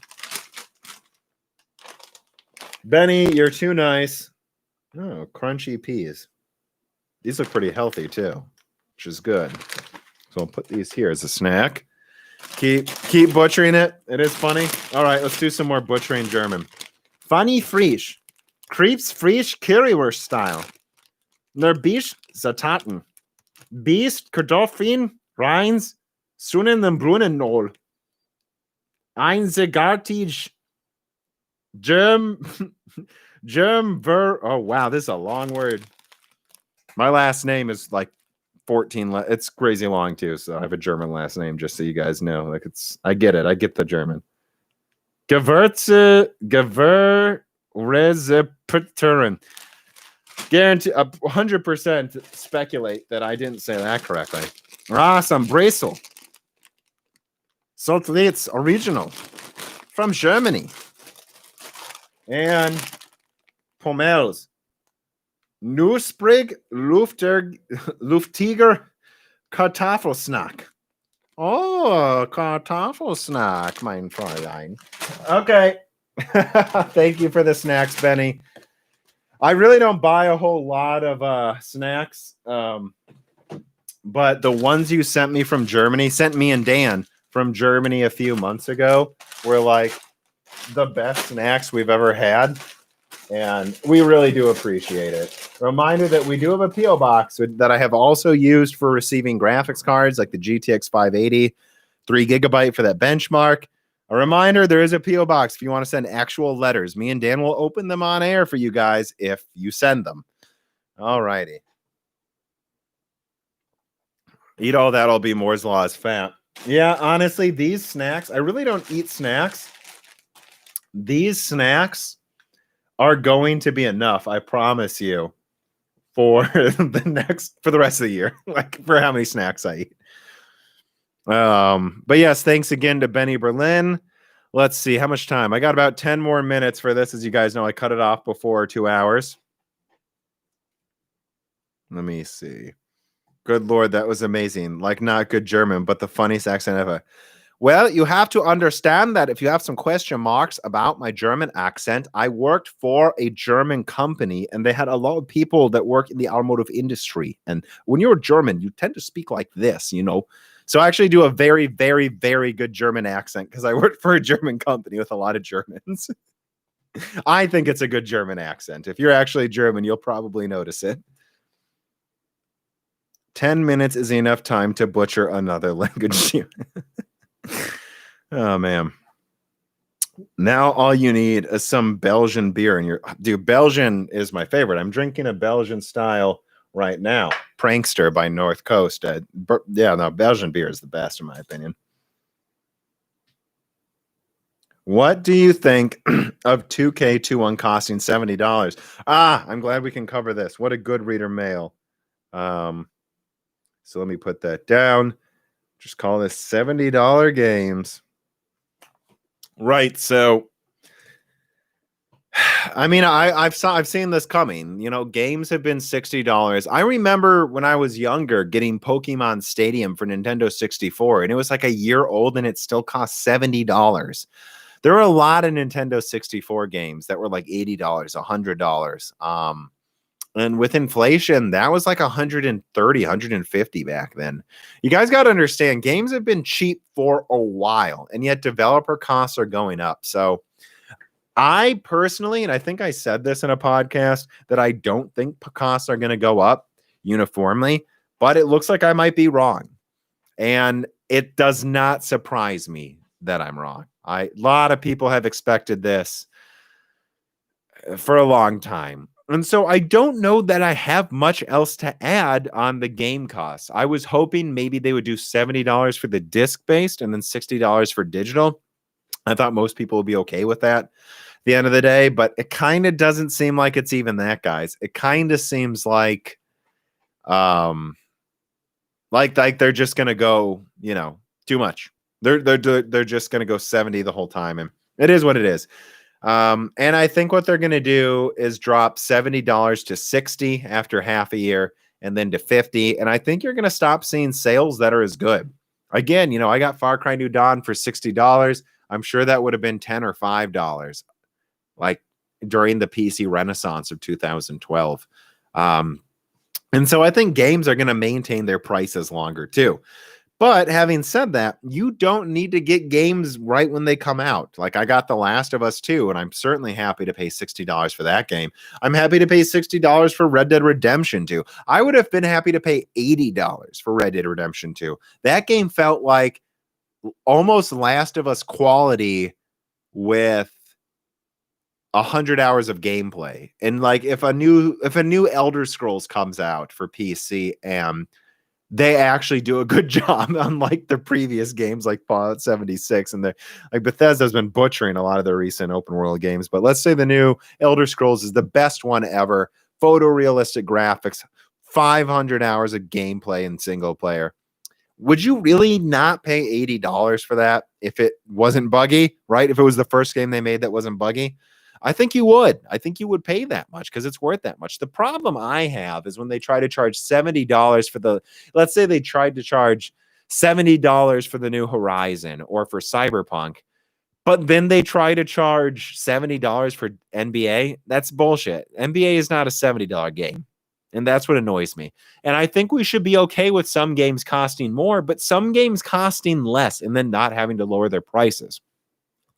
Benny, you're too nice. Oh, crunchy peas. These look pretty healthy too, which is good. So I'll put these here as a snack. Keep butchering it. It is funny. All right, let's do some more butchering German. Funny Frisch. Creeps Frisch Currywurst style. Nerbisch Zataten. Beast Kartoffeln Reins Sunnen den Brunnenol. Einzigartig Germ Oh wow, this is a long word. My last name is like 14. It's crazy long too, so I have a German last name, just so you guys know. Like I get it. I get the German. Gewürze Gewürzrezept. Guarantee 100% speculate that I didn't say that correctly. Some Bresel. Saltlitz original from Germany. And Pommels. Nussbrig Luftiger Kartoffelsnack. Oh, Kartoffelsnack, mein Fräulein. Okay. Thank you for the snacks, Benny. I really don't buy a whole lot of snacks, but the ones you sent me and Dan from Germany a few months ago were like the best snacks we've ever had, and we really do appreciate it. Reminder that we do have a P.O. box that I have also used for receiving graphics cards like the GTX 580, 3 GB for that benchmark. A reminder, there is a P.O. box if you want to send actual letters. Me and Dan will open them on air for you guys if you send them. All righty. Eat all that, I'll be Moore's Law is fat. Yeah, honestly, these snacks, I really don't eat snacks. These snacks are going to be enough, I promise you, for the rest of the year, like for how many snacks I eat. But yes, thanks again to Benny Berlin. Let's see how much time. I got about 10 more minutes for this. As you guys know, I cut it off before 2 hours. Let me see. Good Lord, that was amazing. Like, not good German, but the funniest accent ever. Well, you have to understand that if you have some question marks about my German accent, I worked for a German company, and they had a lot of people that work in the automotive industry. And when you're German, you tend to speak like this, you know. So I actually do a very, very, very good German accent because I worked for a German company with a lot of Germans. I think it's a good German accent. If you're actually German, you'll probably notice it. 10 minutes is enough time to butcher another language. Oh, man. Now all you need is some Belgian beer. And dude, Belgian is my favorite. I'm drinking a Belgian style right now. Prankster by North Coast. Belgian beer is the best in my opinion. What do you think of 2K21 costing $70? I'm glad we can cover this. What a good reader mail. So let me put that down. Just call this $70 games. Right, so I mean, I've seen this coming. You know, games have been $60. I remember when I was younger getting Pokemon Stadium for Nintendo 64, and it was like a year old and it still cost $70. There were a lot of Nintendo 64 games that were like $80, $100. And with inflation, that was like 130, 150 back then. You guys got to understand, games have been cheap for a while, and yet developer costs are going up. So I personally, and I think I said this in a podcast, that I don't think costs are going to go up uniformly, but it looks like I might be wrong. And it does not surprise me that I'm wrong. A lot of people have expected this for a long time. And so I don't know that I have much else to add on the game costs. I was hoping maybe they would do $70 for the disc-based and then $60 for digital. I thought most people would be okay with that at the end of the day, but it kind of doesn't seem like it's even that, guys. It kind of seems like they're just gonna go, you know, too much. They're just gonna go 70 the whole time, and it is what it is. And I think what they're gonna do is drop $70 to 60 after half a year, and then to 50. And I think you're gonna stop seeing sales that are as good. Again, you know, I got Far Cry New Dawn for $60. I'm sure that would have been $10 or $5, like during the PC Renaissance of 2012. And so I think games are going to maintain their prices longer too. But having said that, you don't need to get games right when they come out. Like I got The Last of Us 2, and I'm certainly happy to pay $60 for that game. I'm happy to pay $60 for Red Dead Redemption 2. I would have been happy to pay $80 for Red Dead Redemption 2. That game felt like almost Last of Us quality with 100 hours of gameplay. And like if a new Elder Scrolls comes out for PC and they actually do a good job, unlike the previous games like Fallout 76, and like Bethesda's been butchering a lot of their recent open world games, but let's say the new Elder Scrolls is the best one ever, photorealistic graphics, 500 hours of gameplay in single player. Would you really not pay $80 for that if it wasn't buggy, right? If it was the first game they made that wasn't buggy? I think you would. I think you would pay that much because it's worth that much. The problem I have is when they try to charge $70 for let's say they tried to charge $70 for the new Horizon or for Cyberpunk, but then they try to charge $70 for NBA. That's bullshit. NBA is not a $70 game. And that's what annoys me. And I think we should be okay with some games costing more, but some games costing less and then not having to lower their prices.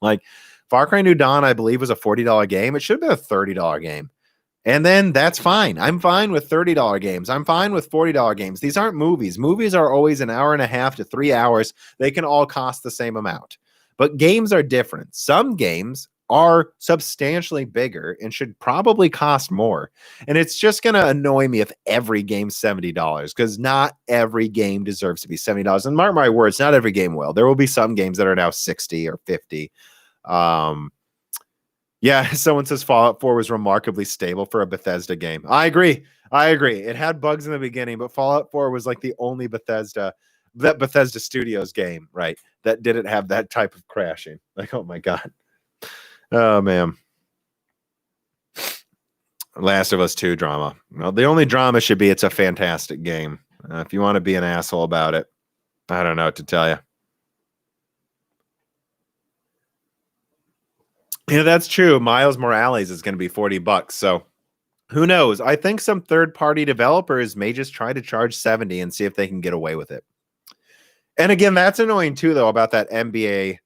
Like Far Cry New Dawn, I believe, was a $40 game. It should have been a $30 game. And then that's fine. I'm fine with $30 games. I'm fine with $40 games. These aren't movies. Movies are always an hour and a half to 3 hours. They can all cost the same amount. But games are different. Some games are substantially bigger and should probably cost more. And it's just going to annoy me if every game's $70 because not every game deserves to be $70. And mark my words, not every game will. There will be some games that are now 60 or 50. Yeah, someone says Fallout 4 was remarkably stable for a Bethesda game. I agree. It had bugs in the beginning, but Fallout 4 was like the only Bethesda Studios game, right, that didn't have that type of crashing. Like, oh my God. Oh man. Last of Us 2 drama. Well, the only drama should be it's a fantastic game. If you want to be an asshole about it, I don't know what to tell you. Yeah, that's true. Miles Morales is going to be $40. So who knows? I think some third-party developers may just try to charge 70 and see if they can get away with it. And again, that's annoying too, though, about that NBA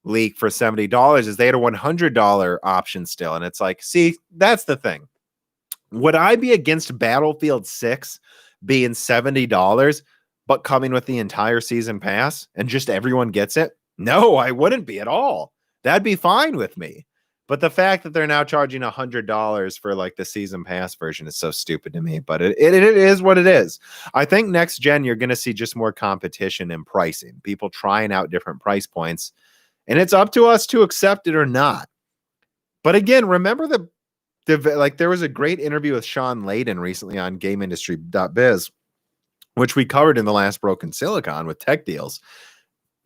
leak for $70 is they had a $100 option still. And it's like, see, that's the thing. Would I be against Battlefield 6 being $70, but coming with the entire season pass and just everyone gets it? No, I wouldn't be at all. That'd be fine with me. But the fact that they're now charging $100 for like the season pass version is so stupid to me. But it is what it is. I think next gen, you're going to see just more competition in pricing. People trying out different price points. And it's up to us to accept it or not. But again, remember there was a great interview with Sean Layden recently on GameIndustry.biz, which we covered in the last Broken Silicon with Tech Deals.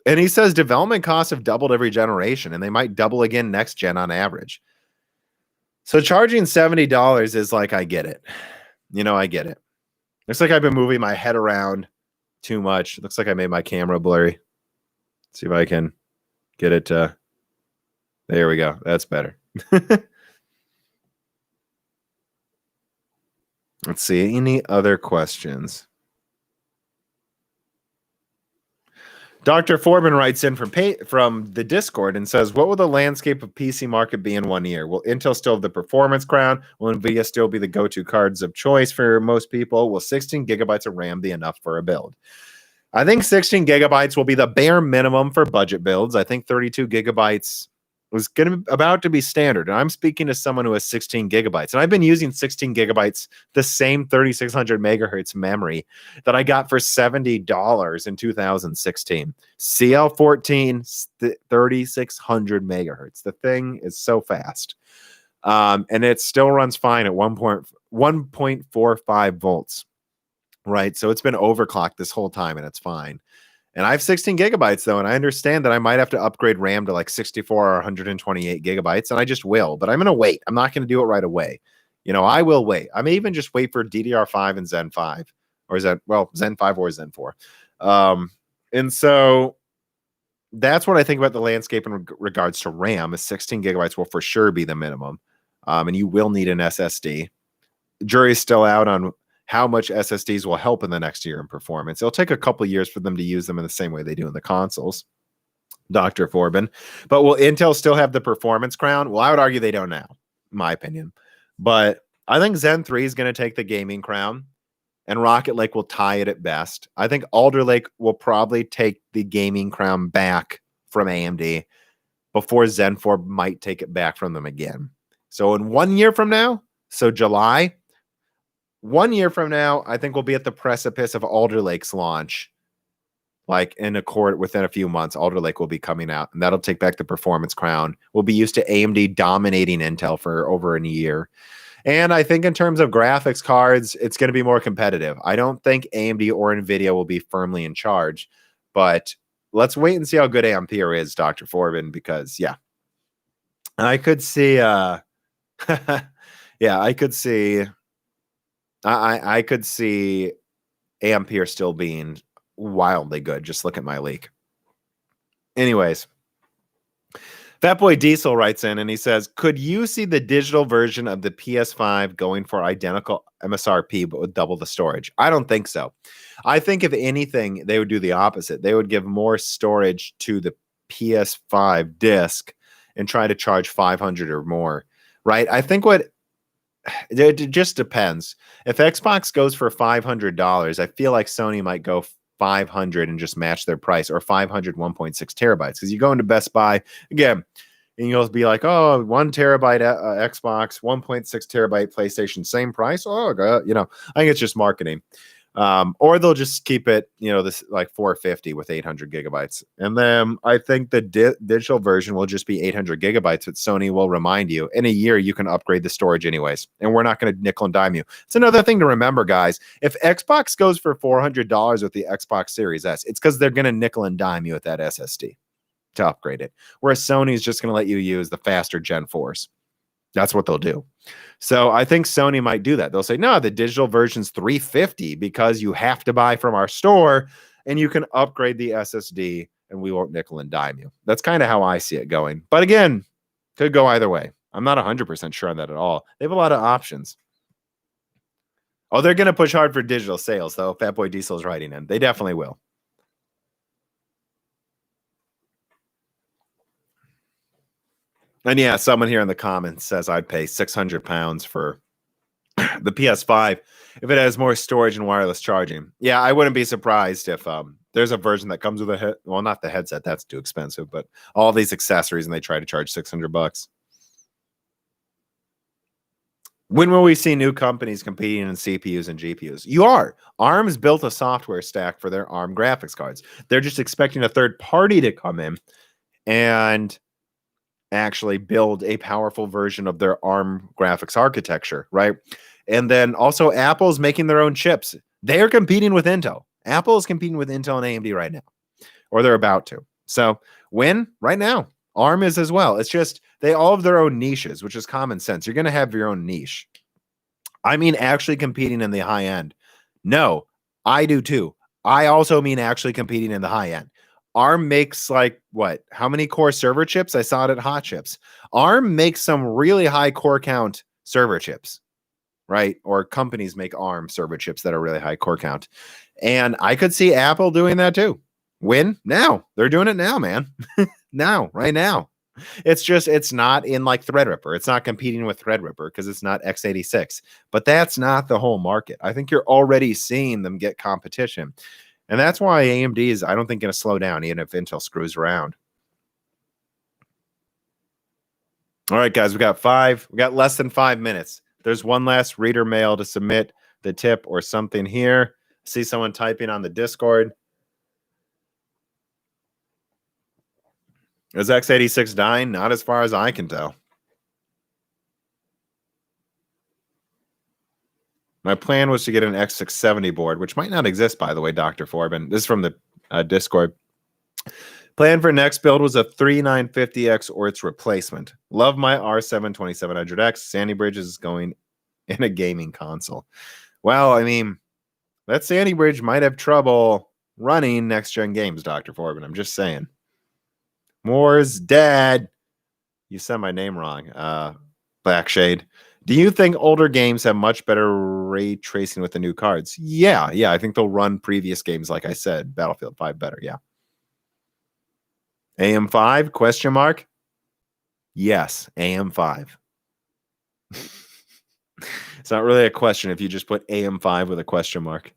And he says development costs have doubled every generation, and they might double again next gen on average. So charging $70 is like, I get it. You know, I get it. Looks like I've been moving my head around too much. Looks like I made my camera blurry. Let's see if I can get it to... There we go. That's better. Let's see. Any other questions? Dr. Foreman writes in from the Discord and says, what will the landscape of PC market be in 1 year? Will Intel still have the performance crown? Will Nvidia still be the go-to cards of choice for most people? Will 16 gigabytes of RAM be enough for a build? I think 16 gigabytes will be the bare minimum for budget builds. I think 32 gigabytes was about to be standard. And I'm speaking to someone who has 16 gigabytes. And I've been using 16 gigabytes, the same 3600 megahertz memory that I got for $70 in 2016. CL14, 3600 megahertz. The thing is so fast. And it still runs fine at 1.45 volts. Right. So it's been overclocked this whole time and it's fine. And I have 16 gigabytes, though, and I understand that I might have to upgrade RAM to like 64 or 128 gigabytes, and I just will. But I'm going to wait. I'm not going to do it right away. You know, I will wait. I may even just wait for DDR5 and Zen 5, or Zen 5 or Zen 4. And so that's what I think about the landscape in regards to RAM. Is 16 gigabytes will for sure be the minimum, and you will need an SSD. Jury's still out on how much SSDs will help in the next year in performance. It'll take a couple of years for them to use them in the same way they do in the consoles, Dr. Forbin. But will Intel still have the performance crown? Well, I would argue they don't now, in my opinion. But I think Zen 3 is going to take the gaming crown, and Rocket Lake will tie it at best. I think Alder Lake will probably take the gaming crown back from AMD before Zen 4 might take it back from them again. So in 1 year from now, so July, 1 year from now, I think we'll be at the precipice of Alder Lake's launch. Like within a few months, Alder Lake will be coming out, and that'll take back the performance crown. We'll be used to AMD dominating Intel for over a year. And I think in terms of graphics cards, it's going to be more competitive. I don't think AMD or Nvidia will be firmly in charge, but let's wait and see how good Ampere is, Dr. Forbin, because I could see, I could see Ampere still being wildly good. Just look at my leak. Anyways, Fatboy Diesel writes in and he says, could you see the digital version of the PS5 going for identical MSRP but with double the storage? I don't think so. I think if anything, they would do the opposite. They would give more storage to the PS5 disc and try to charge 500 or more, right? I think it just depends. If Xbox goes for $500, I feel like Sony might go 500 and just match their price, or 500 1.6 terabytes. Because you go into Best Buy again, and you'll be like, oh, 1 terabyte Xbox, 1.6 terabyte PlayStation, same price. Oh, God. I think it's just marketing. Or they'll just keep it, this like 450 with 800 gigabytes. And then I think the digital version will just be 800 gigabytes, but Sony will remind you in a year you can upgrade the storage anyways. And we're not going to nickel and dime you. It's another thing to remember, guys. If Xbox goes for $400 with the Xbox Series S, it's because they're going to nickel and dime you with that SSD to upgrade it. Whereas Sony's just going to let you use the faster Gen 4s. That's what they'll do. So I think Sony might do that. They'll say, no, the digital version's $350 because you have to buy from our store and you can upgrade the SSD and we won't nickel and dime you. That's kind of how I see it going. But again, could go either way. I'm not 100% sure on that at all. They have a lot of options. Oh, they're going to push hard for digital sales, though. Fatboy Diesel's writing in. They definitely will. And yeah, someone here in the comments says I'd pay £600 for the PS5 if it has more storage and wireless charging. Yeah, I wouldn't be surprised if there's a version that comes with a well, not the headset, that's too expensive, but all these accessories, and they try to charge $600. When will we see new companies competing in CPUs and GPUs? You are. ARM's built a software stack for their ARM graphics cards. They're just expecting a third party to come in and actually build a powerful version of their ARM graphics architecture, right? And then also Apple's making their own chips. They're competing with Intel. Apple is competing with Intel and AMD right now, or they're about to. So when? Right now. ARM is as well. It's just They all have their own niches, which is common sense. You're going to have your own niche. I mean, actually competing in the high end. No, I do too. I also mean actually competing in the high end. ARM makes like what? How many core server chips? I saw it at Hot Chips. ARM makes some really high core count server chips, right? Or companies make ARM server chips that are really high core count. And I could see Apple doing that too. When? Now. They're doing it now, man. Now, right now. It's just, it's not in like Threadripper. It's not competing with Threadripper because it's not x86. But that's not the whole market. I think you're already seeing them get competition. And that's why AMD is, I don't think, going to slow down, even if Intel screws around. All right, guys, we got less than 5 minutes. There's one last reader mail to submit the tip or something here. I see someone typing on the Discord. Is x86 dying? Not as far as I can tell. My plan was to get an X670 board, which might not exist, by the way, Dr. Forbin. This is from the Discord. Plan for next build was a 3950X or its replacement. Love my R7 2700X. Sandy Bridge is going in a gaming console. Well, I mean, that Sandy Bridge might have trouble running next-gen games, Dr. Forbin. I'm just saying. Moore's dead. You said my name wrong. Blackshade. Do you think older games have much better ray tracing with the new cards? Yeah. I think they'll run previous games, like I said, Battlefield 5 better. Yeah. AM5? Question mark? Yes, AM5. It's not really a question if you just put AM5 with a question mark.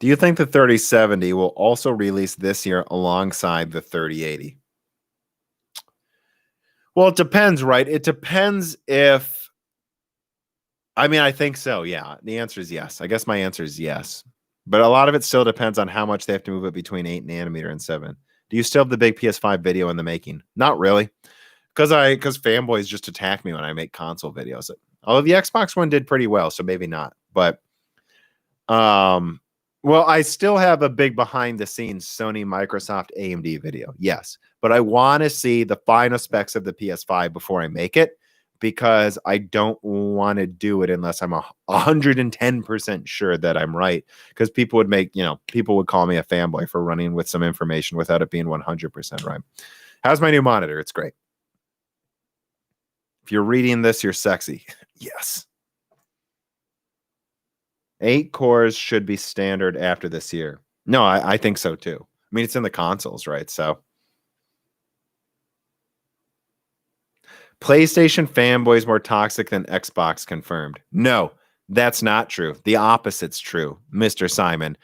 Do you think the 3070 will also release this year alongside the 3080? Well, it depends, right? It depends if... I mean, I think so, yeah. The answer is yes. I guess my answer is yes. But a lot of it still depends on how much they have to move it between 8 nanometer and 7. Do you still have the big PS5 video in the making? Not really. Because fanboys just attack me when I make console videos. Although the Xbox one did pretty well, so maybe not. But well, I still have a big behind the scenes Sony, Microsoft, AMD video. Yes. But I want to see the final specs of the PS5 before I make it, because I don't want to do it unless I'm 110% sure that I'm right. Because people would call me a fanboy for running with some information without it being 100% right. How's my new monitor? It's great. If you're reading this, you're sexy. Yes. 8 cores should be standard after this year. No, I think so too. I mean, it's in the consoles, right? So PlayStation fanboys more toxic than Xbox confirmed. No, that's not true. The opposite's true, Mr. Simon.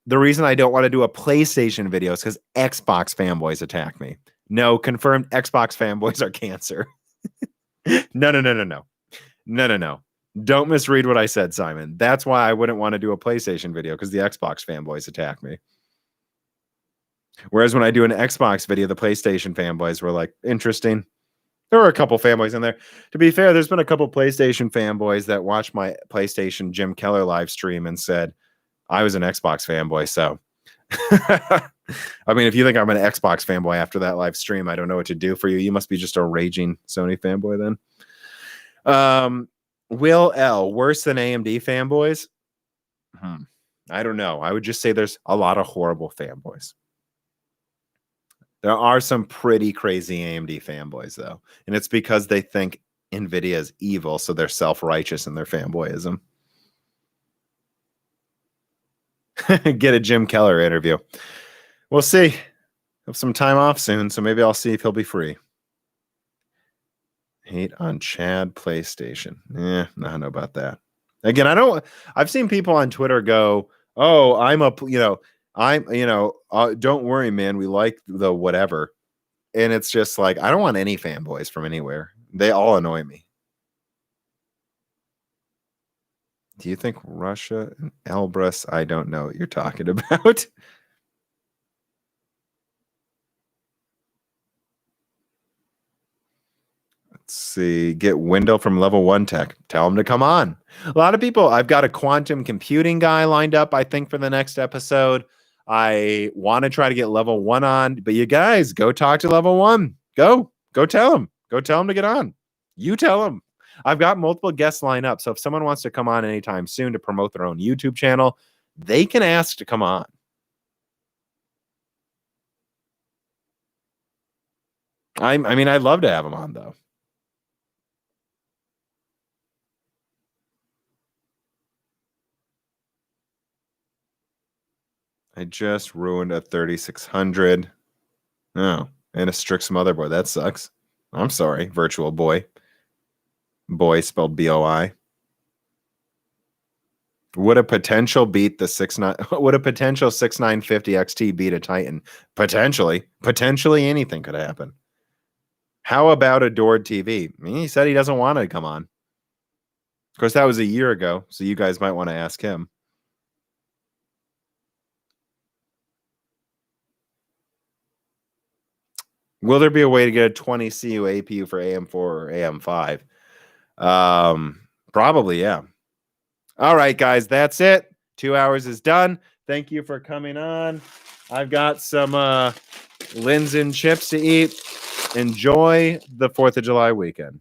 The reason I don't want to do a PlayStation video is because Xbox fanboys attack me. No, confirmed Xbox fanboys are cancer. No. Don't misread what I said, Simon. That's why I wouldn't want to do a PlayStation video, because the Xbox fanboys attack me. Whereas when I do an Xbox video, the PlayStation fanboys were like, interesting. There were a couple fanboys in there. To be fair, there's been a couple PlayStation fanboys that watched my PlayStation Jim Keller live stream and said, I was an Xbox fanboy, so. I mean, if you think I'm an Xbox fanboy after that live stream, I don't know what to do for you. You must be just a raging Sony fanboy then. Will L, worse than AMD fanboys? I don't know. I would just say there's a lot of horrible fanboys. There are some pretty crazy AMD fanboys, though. And it's because they think Nvidia is evil, so they're self-righteous in their fanboyism. Get a Jim Keller interview. We'll see. Have some time off soon, so maybe I'll see if he'll be free. Hate on Chad PlayStation. I don't know about that. Again, I've seen people on Twitter go, oh, don't worry, man. We like the whatever. And it's just like, I don't want any fanboys from anywhere. They all annoy me. Do you think Russia and Elbrus? I don't know what you're talking about. Let's see. Get Wendell from Level 1 Tech. Tell him to come on. A lot of people. I've got a quantum computing guy lined up, I think, for the next episode. I want to try to get level 1 on, but you guys go talk to level 1. Go tell them. Go tell them to get on. You tell them. I've got multiple guests lined up. So if someone wants to come on anytime soon to promote their own YouTube channel, they can ask to come on. I mean, I'd love to have them on, though. I just ruined a 3600. Oh, and a Strix motherboard. That sucks. I'm sorry, virtual boy. Boy spelled B-O-I. Would a potential beat the 69? Would a potential 6950 XT beat a Titan? Potentially. Potentially anything could happen. How about Adored TV? I mean, he said he doesn't want to come on. Of course, that was a year ago, so you guys might want to ask him. Will there be a way to get a 20 CU APU for AM4 or AM5? Probably, yeah. All right, guys, that's it. 2 hours is done. Thank you for coming on. I've got some Lin's and chips to eat. Enjoy the 4th of July weekend.